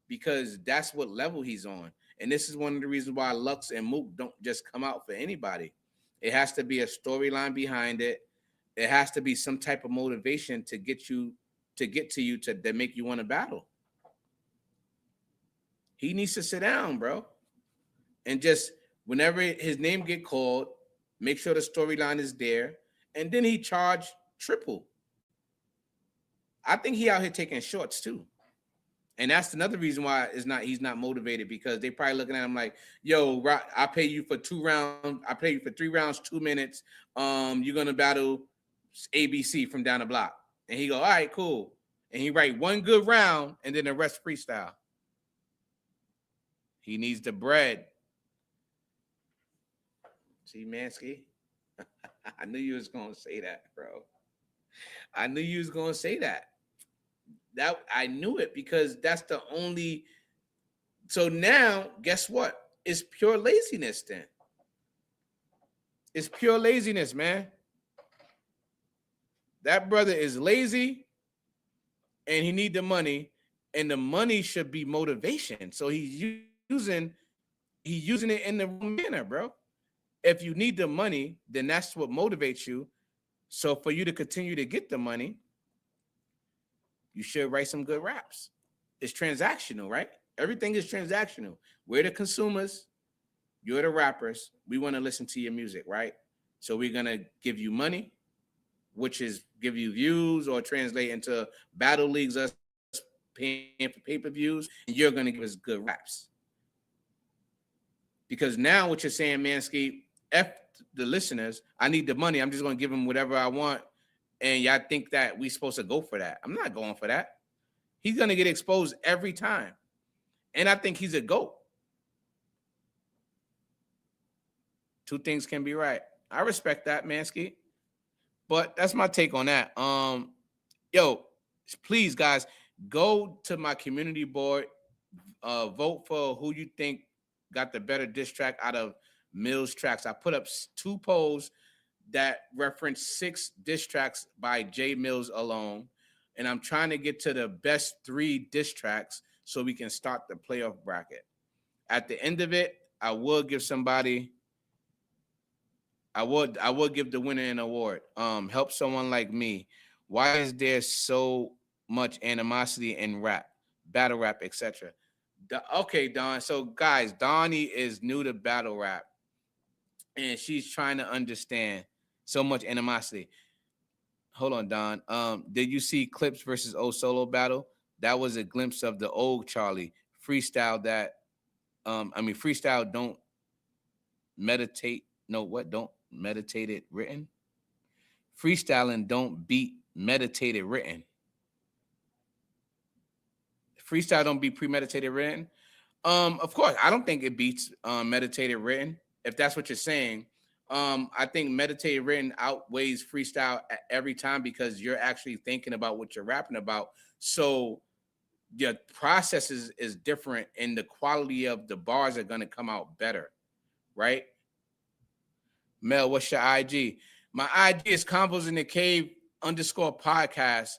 [SPEAKER 1] because that's what level he's on. And this is one of the reasons why Lux and Mook don't just come out for anybody. It has to be a storyline behind it. It has to be some type of motivation to get to make you want to battle. He needs to sit down, bro. And just whenever his name get called, make sure the storyline is there. And then he charge triple. I think he out here taking shorts too. And that's another reason why he's not motivated because they probably looking at him like, yo, I pay you for 2 rounds. I pay you for 3 rounds, 2 minutes. You're going to battle ABC from down the block. And he go, all right, cool. And he write 1 good round and then the rest freestyle. He needs the bread. See, Mansky? I knew you was going to say that, bro. I knew you was going to say that. I knew it because that's the only. So now, guess what? It's pure laziness then. It's pure laziness, man. That brother is lazy and he need the money, and the money should be motivation. So he's using it in the wrong manner, bro. If you need the money, then that's what motivates you. So for you to continue to get the money, you should write some good raps. It's transactional, right? Everything is transactional. We're the consumers. You're the rappers. We want to listen to your music, right? So we're going to give you money, which is give you views or translate into battle leagues, us paying for pay-per-views, and you're going to give us good raps. Because now what you're saying, Mansky, F the listeners, I need the money. I'm just going to give them whatever I want. And y'all think that we supposed to go for that. I'm not going for that. He's going to get exposed every time. And I think he's a GOAT. 2 things can be right. I respect that, Mansky. But that's my take on that. Yo, please, guys, go to my community board. Vote for who you think got the better diss track out of Millz tracks. I put up 2 polls that reference 6 diss tracks by J Millz alone, and I'm trying to get to the best 3 diss tracks so we can start the playoff bracket. At the end of it, I will give somebody. I would give the winner an award. Help someone like me. Why is there so much animosity in rap, battle rap, etc.? Okay, Don. So guys, Donnie is new to battle rap, and she's trying to understand so much animosity. Hold on, Don. Did you see Clips versus O Solo battle? That was a glimpse of the old Charlie freestyle. That freestyle. Don't meditate. No, what? Don't meditate it written. Freestyling don't beat meditated written. Freestyle don't beat premeditated written. Of course, I don't think it beats meditated written. If that's what you're saying, I think meditated written outweighs freestyle every time because you're actually thinking about what you're rapping about. So the process is different, and the quality of the bars are gonna come out better, right? Mel, what's your IG? My IG is Combos in the Cave _podcast.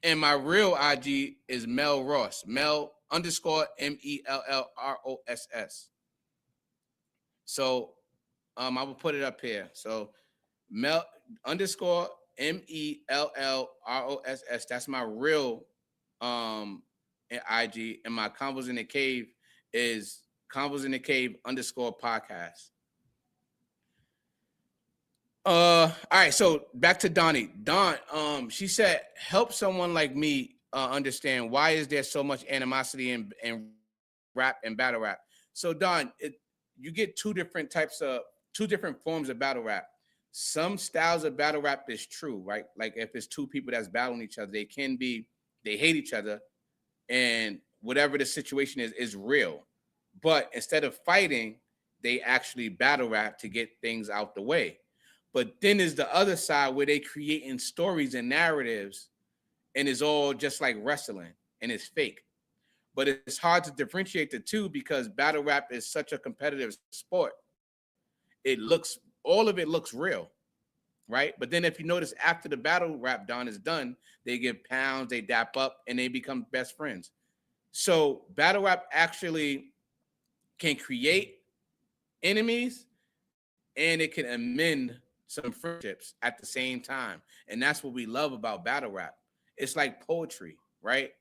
[SPEAKER 1] And my real IG is Mel Ross. Mel _MELLROSS. So I will put it up here. So Mel _MELLROSS. That's my real IG. And my Combos in the Cave is Combos in the Cave _podcast. All right, so back to Donnie. Don, she said, help someone like me understand why is there so much animosity in rap and battle rap. So Don, you get 2 different forms of battle rap. Some styles of battle rap is true, right? Like if it's 2 people that's battling each other, they hate each other, and whatever the situation is real. But instead of fighting, they actually battle rap to get things out the way. But then there's the other side where they creating stories and narratives, and it's all just like wrestling, and it's fake. But it's hard to differentiate the 2 because battle rap is such a competitive sport. All of it looks real, right? But then if you notice, after the battle rap Don is done, they give pounds, they dap up, and they become best friends. So battle rap actually can create enemies, and it can amend some friendships at the same time. And that's what we love about battle rap. It's like poetry, right?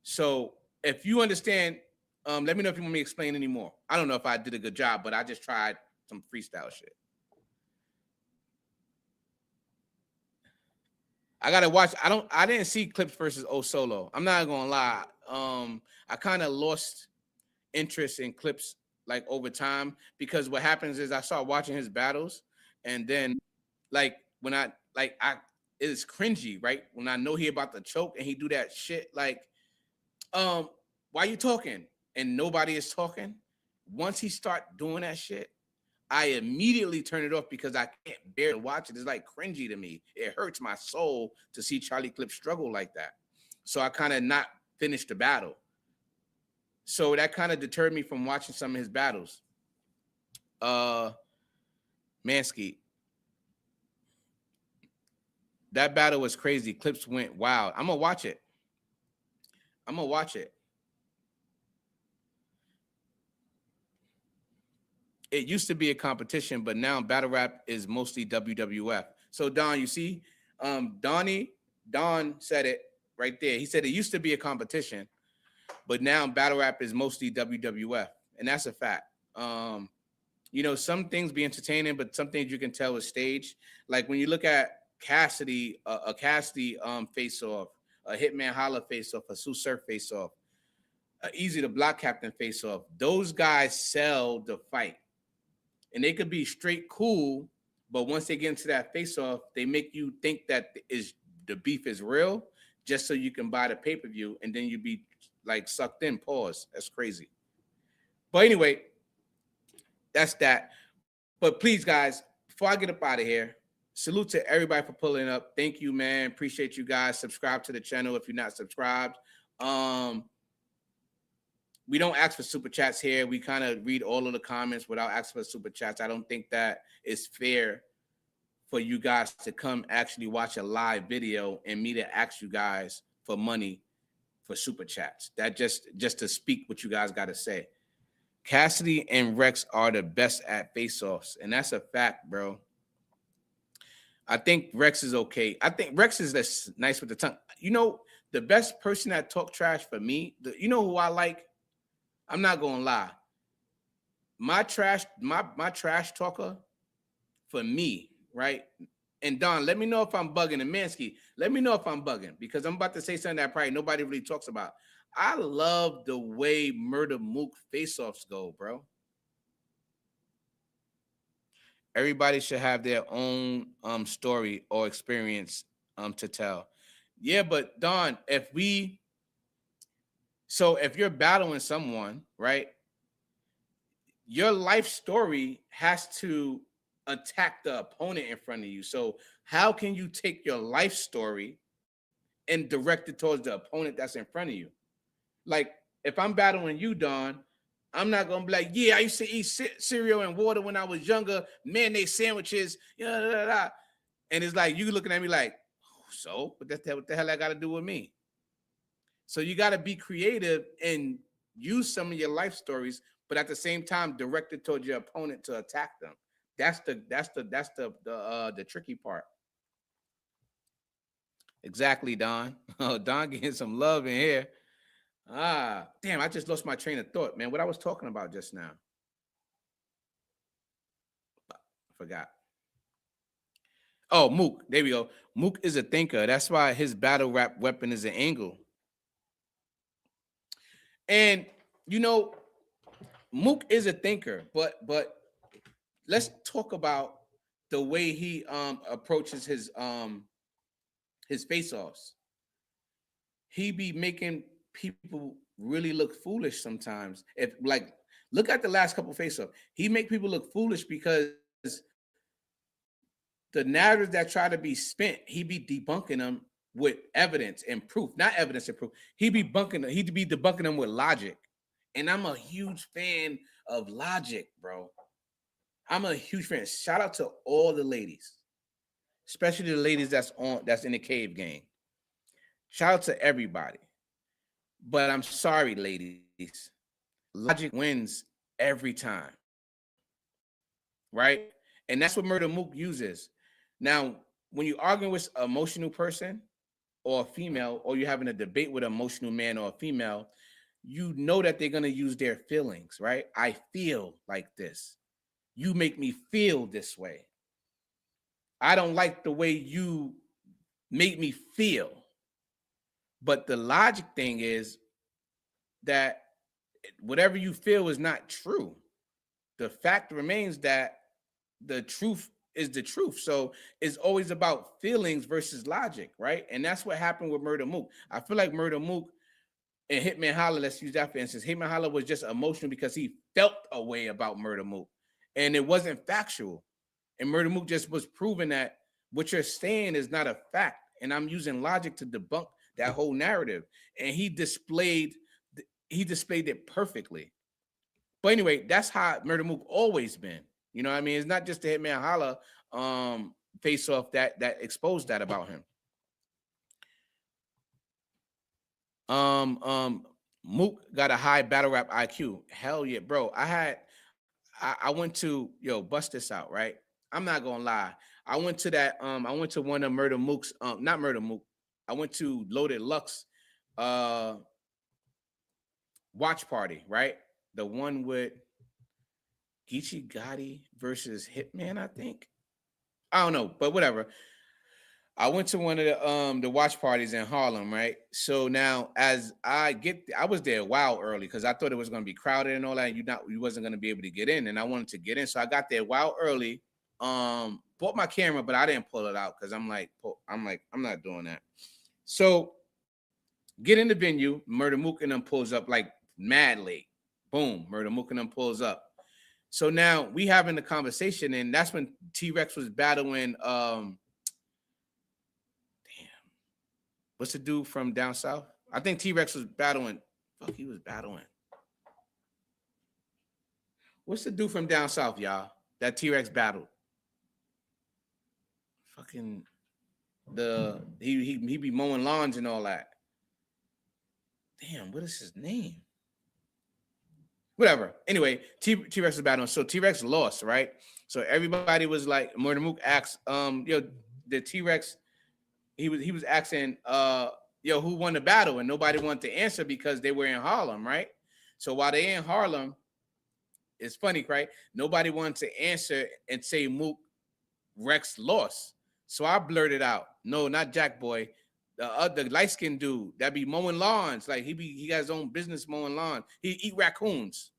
[SPEAKER 1] So if you understand, let me know if you want me to explain any more. I don't know if I did a good job, but I just tried some freestyle shit. I gotta watch. I didn't see Clips versus O Solo. I'm not gonna lie. I kind of lost interest in Clips like over time, because what happens is I start watching his battles, and then like when it's cringy, right? When I know he about to choke and he do that shit like, why you talking? And nobody is talking. Once he start doing that shit, I immediately turn it off because I can't bear to watch it. It's like cringy to me. It hurts my soul to see Charlie Clips struggle like that. So I kind of not finish the battle. So that kind of deterred me from watching some of his battles. Mansky. That battle was crazy. Clips went wild. I'm gonna watch it. It used to be a competition, but now battle rap is mostly WWF. So Don, you see, Don said it right there. He said it used to be a competition, but now battle rap is mostly WWF, and that's a fact. Some things be entertaining, but some things you can tell is staged. Like when you look at Cassidy, a Cassidy face off, a Hitman Holla face off, a Sue Surf face off, Eazy the Block Captain face off. Those guys sell the fight, and they could be straight cool, but once they get into that face off, they make you think that the beef is real, just so you can buy the pay-per-view, and then you be like sucked in. Pause. That's crazy. But anyway, that's that. But please, guys, before I get up out of here, salute to everybody for pulling up. Thank you, man. Appreciate you guys. Subscribe to the channel if you're not subscribed. we don't ask for super chats here. We kind of read all of the comments without asking for super chats. I don't think that is fair for you guys to come actually watch a live video and me to ask you guys for money for super chats. That just to speak what you guys got to say. Cassidy and Rex are the best at face-offs, and that's a fact, bro. I think Rex is okay. I think Rex is this nice with the tongue. You know, the best person that talk trash for me, you know who I like? I'm not gonna lie. My trash talker for me, right? And Don, let me know if I'm bugging. And Mansky, let me know if I'm bugging, because I'm about to say something that probably nobody really talks about. I love the way Murder Mook face-offs go, bro. Everybody should have their own story or experience to tell. Yeah, but Don, if you're battling someone, right, your life story has to attack the opponent in front of you. So how can you take your life story and direct it towards the opponent that's in front of you? Like, if I'm battling you, Don, I'm not gonna be like, yeah, I used to eat cereal and water when I was younger, mayonnaise sandwiches, and it's like you looking at me like, so what the hell I got to do with me? So you got to be creative and use some of your life stories, but at the same time direct it towards your opponent to attack them. That's the tricky part. Exactly, Don. Oh, Don getting some love in here. Damn, I just lost my train of thought, man. What I was talking about just now. I forgot. Oh, Mook. There we go. Mook is a thinker. That's why his battle rap weapon is an angle. And you know, Mook is a thinker, but let's talk about the way he approaches his face-offs. He be making people really look foolish sometimes. If like, look at the last couple face-offs. He make people look foolish because the narratives that try to be spent, he be debunking them with evidence and proof. Not evidence and proof. He'd be debunking them with logic. And I'm a huge fan of logic, bro. I'm a huge fan. Shout out to all the ladies, especially the ladies that's in the cave game. Shout out to everybody. But I'm sorry, ladies. Logic wins every time. Right? And that's what Murder Mook uses. Now, when you're arguing with an emotional person or a female, or you're having a debate with an emotional man or a female, you know that they're going to use their feelings, right? I feel like this. You make me feel this way. I don't like the way you make me feel. But the logic thing is that whatever you feel is not true. The fact remains that the truth is the truth. So it's always about feelings versus logic, right? And that's what happened with Murder Mook. I feel like Murder Mook and Hitman Holla, let's use that for instance. Hitman Holla was just emotional because he felt a way about Murder Mook. And it wasn't factual. And Murder Mook just was proving that what you're saying is not a fact. And I'm using logic to debunk that whole narrative. And he displayed it perfectly. But anyway, that's how Murder Mook always been. You know what I mean? It's not just the Hitman Holla face off that exposed that about him. Mook got a high battle rap IQ. Hell yeah, bro. I went to, bust this out, right? I'm not gonna lie. I went to one of Murder Mook's, not Murder Mook. I went to Loaded Lux watch party, right? The one with Geechee Gotti versus Hitman, I think. I don't know, but whatever. I went to one of the watch parties in Harlem, right? So now, as I was there a while early because I thought it was going to be crowded and all that. And you wasn't going to be able to get in, and I wanted to get in, so I got there a while early. Bought my camera, but I didn't pull it out because I'm not doing that. So get in the venue. Murder Mook and them pulls up like mad late. Boom, Murder Mook and them pulls up. So now we having the conversation, and that's when T-Rex was battling. What's the dude from down south? I think T-Rex was battling. He was battling. What's the dude from down south, y'all? That T-Rex battled. Fucking he be mowing lawns and all that. Damn, what is his name? Whatever. Anyway, T-Rex was battling. So T-Rex lost, right? So everybody was like, Murder Mook asked, the T-Rex, he was asking, who won the battle? And nobody wanted to answer because they were in Harlem, right? So while they in Harlem, it's funny, right? Nobody wanted to answer and say Mook Rex lost. So I blurted out, no, not Jack Boy. The light-skinned dude that be mowing lawns. Like he got his own business mowing lawns. He eat raccoons.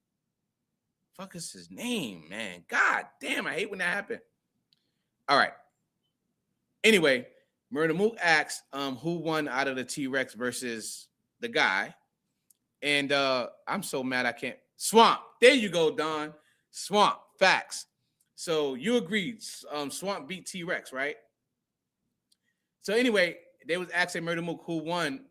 [SPEAKER 1] Fuck is his name, man? God damn, I hate when that happened. All right. Anyway, Murder Mook asked who won out of the T-Rex versus the guy. And I'm so mad I can't. Swamp. There you go, Don. Swamp. Facts. So you agreed. Swamp beat T-Rex, right? So anyway, they was asking Murder Mook who won.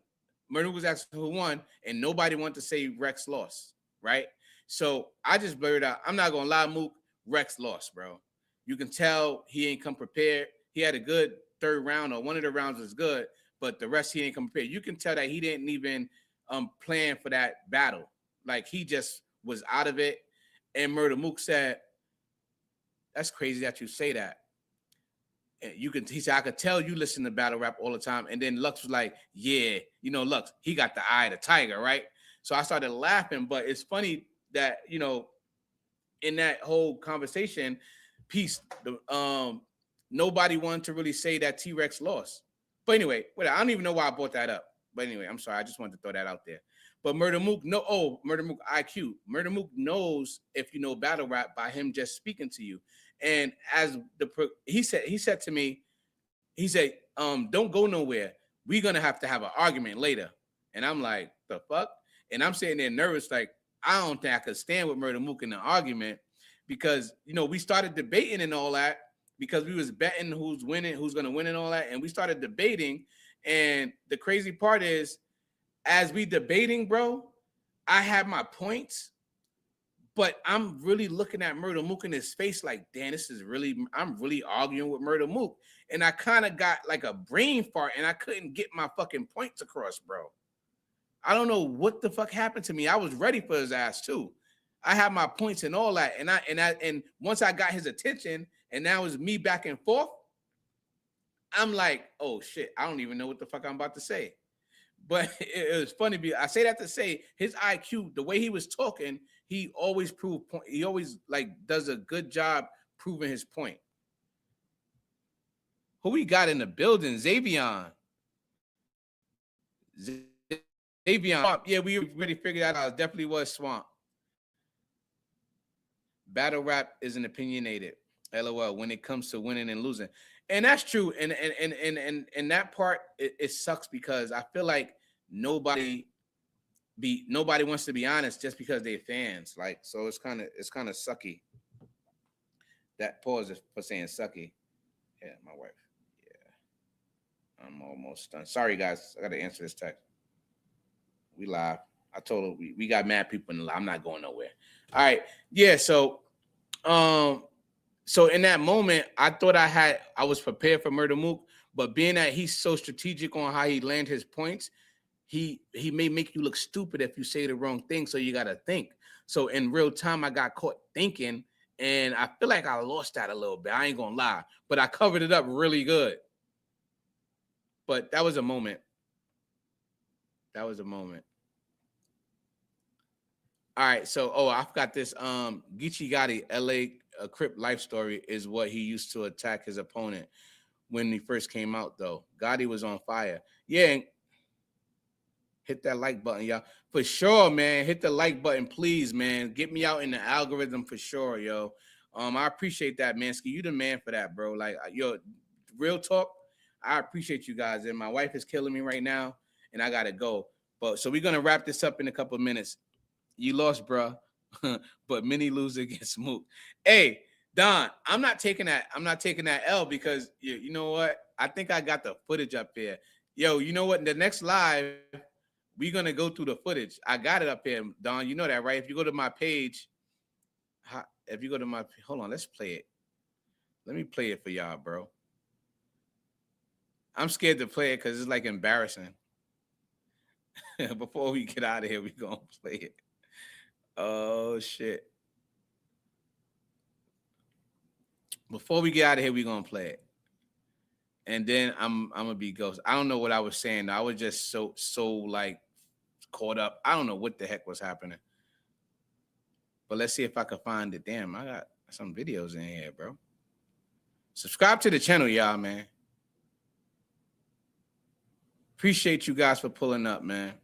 [SPEAKER 1] Murder Mook was asking who won, and nobody wanted to say Rex lost, right? So I just blurred out, I'm not gonna lie, Mook, Rex lost, bro. You can tell he ain't come prepared. He had a good third round, or one of the rounds was good, but the rest he ain't come prepared. You can tell that he didn't even plan for that battle. Like he just was out of it. And Murder Mook said, "That's crazy that you say that." And he said, I could tell you listen to battle rap all the time. And then Lux was like, yeah, Lux, he got the eye of the tiger, right? So I started laughing, but it's funny that, in that whole conversation piece, nobody wanted to really say that T-Rex lost. But anyway, I don't even know why I brought that up. But anyway, I'm sorry. I just wanted to throw that out there. But Murder Mook, Murder Mook IQ. Murder Mook knows if you know battle rap by him just speaking to you. And as he said to me, he said, don't go nowhere. We're gonna have to have an argument later. And I'm like, the fuck? And I'm sitting there nervous, like, I don't think I could stand with Murder Mook in the argument because we started debating and all that because we was betting who's winning, who's gonna win and all that. And we started debating. And the crazy part is, as we debating, bro, I have my points. But I'm really looking at Murder Mook in his face like, damn, I'm really arguing with Murder Mook. And I kind of got like a brain fart and I couldn't get my fucking points across, bro. I don't know what the fuck happened to me. I was ready for his ass too. I had my points and all that. And once I got his attention and now it's me back and forth, I'm like, oh shit, I don't even know what the fuck I'm about to say. But it was funny because I say that to say his IQ, the way he was talking, he always he always does a good job proving his point. Who we got in the building? Xavion. Xavion. Yeah, we already figured that out. It definitely was Swamp. Battle rap isn't opinionated. LOL. When it comes to winning and losing. And that's true. And that part, it sucks because I feel like nobody wants to be honest just because they're fans. So it's kind of sucky. That pause is for saying sucky. Yeah, my wife. Yeah. I'm almost done. Sorry guys, I gotta answer this text. We live. I told her we got mad people in the live. I'm not going nowhere. All right. Yeah, so in that moment, I thought I was prepared for Murder Mook, but being that he's so strategic on how he land his points, he may make you look stupid if you say the wrong thing, so you got to think. So in real time, I got caught thinking, and I feel like I lost that a little bit. I ain't going to lie, but I covered it up really good. But that was a moment. That was a moment. All right, so, I forgot this. Geechee Gotti, LA Crip life story is what he used to attack his opponent when he first came out, though. Gotti was on fire. Yeah, hit that like button, y'all. For sure, man. Hit the like button, please, man. Get me out in the algorithm for sure, yo. I appreciate that, Mansky. You the man for that, bro. Like, yo, real talk, I appreciate you guys. And my wife is killing me right now, and I got to go. But so we're going to wrap this up in a couple of minutes. You lost, bro. But many lose against Mook. Hey, Don, I'm not taking that L because you know what? I think I got the footage up here. Yo, you know what? In the next live, we're gonna go through the footage. I got it up here, Don. You know that, right? If you go to my page, if you go to my, hold on, let's play it. Let me play it for y'all, bro. I'm scared to play it because it's like embarrassing. Before we get out of here, we gonna play it. Oh shit. Before we get out of here, we gonna play it. And then I'm gonna be ghost. I don't know what I was saying. I was just so like caught up. I don't know what the heck was happening. But let's see if I can find it. Damn, I got some videos in here, bro. Subscribe to the channel, y'all, man. Appreciate you guys for pulling up, man.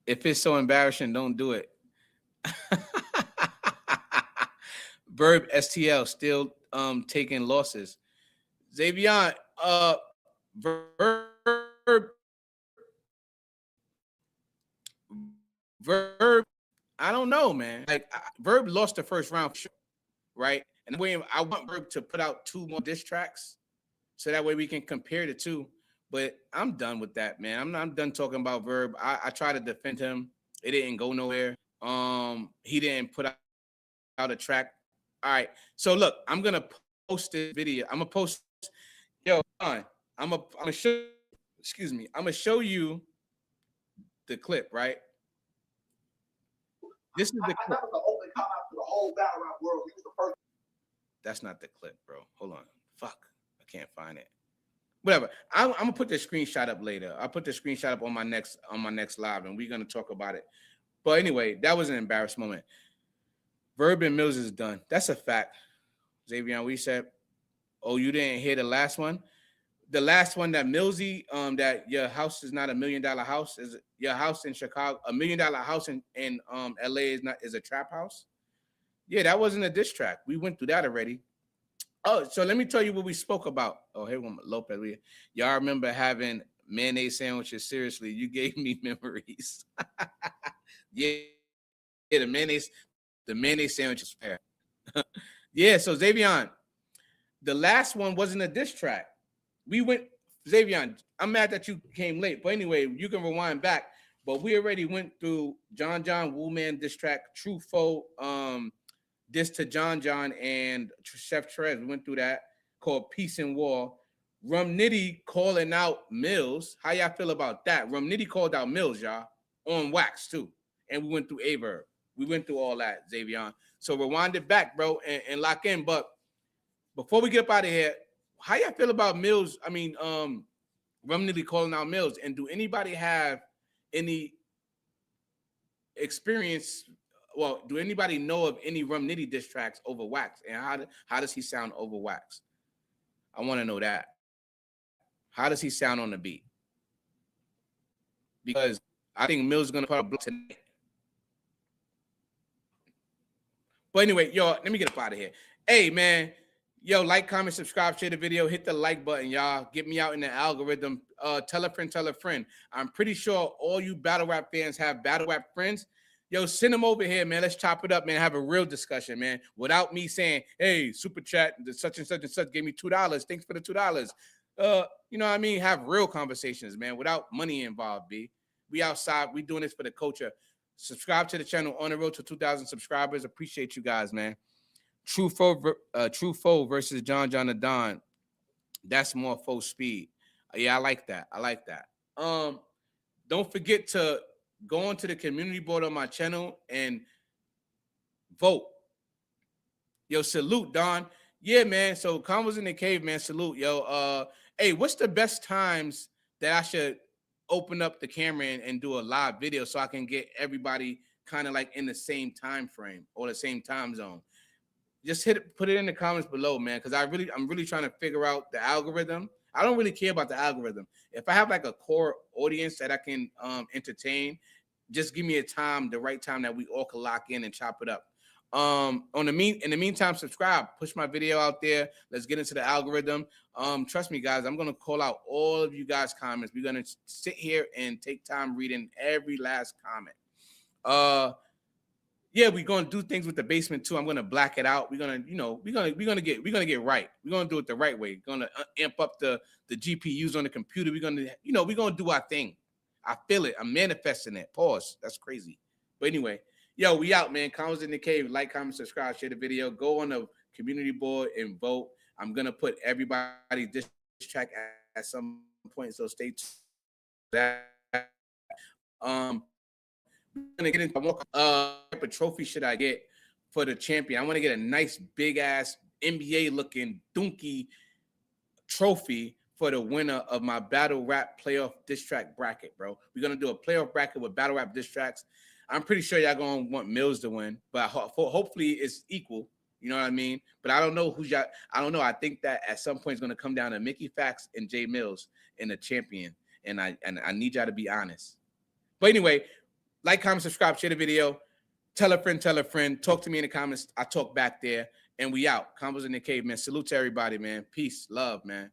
[SPEAKER 1] If it's so embarrassing, don't do it. Verb STL still taking losses. Xavier, Verb, I don't know, man. Like Verb lost the first round, right? And I want Verb to put out 2 more diss tracks, so that way we can compare the 2. But I'm done with that, man. I'm done talking about Verb. I try to defend him. It didn't go nowhere. He didn't put out a track. All right. So look, I'm gonna post this video. I'm gonna post. Yo, I'm gonna show. Excuse me. I'm gonna show you the clip, right? This is the clip. That was the open call out to the whole battle rap world. He was the first. That's not the clip, bro. Hold on. Fuck. I can't find it. Whatever. I'm gonna put the screenshot up later. I'll put the screenshot up on my next live, and we're gonna talk about it. But anyway, that was an embarrassing moment. Verb and Millz is done. That's a fact. Xavier, we said, oh, you didn't hear the last one? The last one that Millzy, that your house is not $1 million house, is your house in Chicago, $1 million house in LA is a trap house. Yeah, that wasn't a diss track. We went through that already. Oh, so let me tell you what we spoke about. Oh, here one Lopez. Y'all remember having mayonnaise sandwiches? Seriously, you gave me memories. Yeah, the mayonnaise sandwiches pair. Yeah, so Xavier, the last one wasn't a diss track. We went, Xavier, I'm mad that you came late. But anyway, you can rewind back. But we already went through John Wu Man diss track, True Foe, diss to John and Chef Trez. We went through that, called Peace and War. Rum Nitty calling out Millz. How y'all feel about that? Rum Nitty called out Millz, y'all, on wax too. And we went through Averb. We went through all that, Xavier. So rewind it back, bro, and lock in. But before we get up out of here, how y'all feel about Millz? I mean, Rum Nitty calling out Millz. And do anybody have any experience? Well, do anybody know of any Rum Nitty diss tracks over wax? And how does he sound over wax? I want to know that. How does he sound on the beat? Because I think Millz is going to put up tonight. But anyway, y'all, let me get up out of here. Hey, man, yo, like, comment, subscribe, share the video, hit the like button, y'all. Get me out in the algorithm. Tell a friend, tell a friend. I'm pretty sure all you battle rap fans have battle rap friends. Yo, send them over here, man. Let's chop it up, man. Have a real discussion, man. Without me saying, hey, super chat, such and such gave me $2. Thanks for the $2. You know what I mean? Have real conversations, man, without money involved, B. We outside. We doing this for the culture. Subscribe to the channel, on the road to 2,000 subscribers. Appreciate you guys, man. True Foe versus John the Don. That's more full speed. Yeah, I like that. I like that. Don't forget to go onto the community board on my channel and vote. Yo, salute, Don. Yeah, man. So Convos in the Cave, man. Salute, yo. Hey, what's the best times that I should open up the camera and do a live video so I can get everybody kind of like in the same time frame or the same time zone? Just put it in the comments below, man, because I'm really trying to figure out the algorithm. I don't really care about the algorithm. If I have like a core audience that I can entertain, just give me a time, the right time that we all can lock in and chop it up. In the meantime, subscribe, push my video out there. Let's get into the algorithm. Trust me, guys, I'm gonna call out all of you guys' comments. We're gonna sit here and take time reading every last comment. Yeah, we're gonna do things with the basement too. I'm gonna black it out. We're gonna get right. We're gonna do it the right way. We're gonna amp up the GPUs on the computer. We're gonna do our thing. I feel it. I'm manifesting it. Pause. That's crazy. But anyway, Yo, we out, man. Comments in the cave. Like, comment, subscribe, share the video. Go on the community board and vote. I'm gonna put everybody this track at some point, so stay tuned. That I'm gonna get into what type of trophy should I get for the champion. I want to get a nice big ass NBA looking donkey trophy for the winner of my battle rap playoff diss track bracket, bro. We're gonna do a playoff bracket with battle rap diss tracks. I'm pretty sure y'all gonna want Millz to win, but hopefully it's equal. You know what I mean? But I don't know who's y'all. I don't know. I think that at some point it's gonna come down to Mickey Fax and Jay Millz in the champion, and I need y'all to be honest. But anyway, like, comment, subscribe, share the video, tell a friend, talk to me in the comments. I talk back there, and we out. Combos in the cave, man. Salute to everybody, man. Peace, love, man.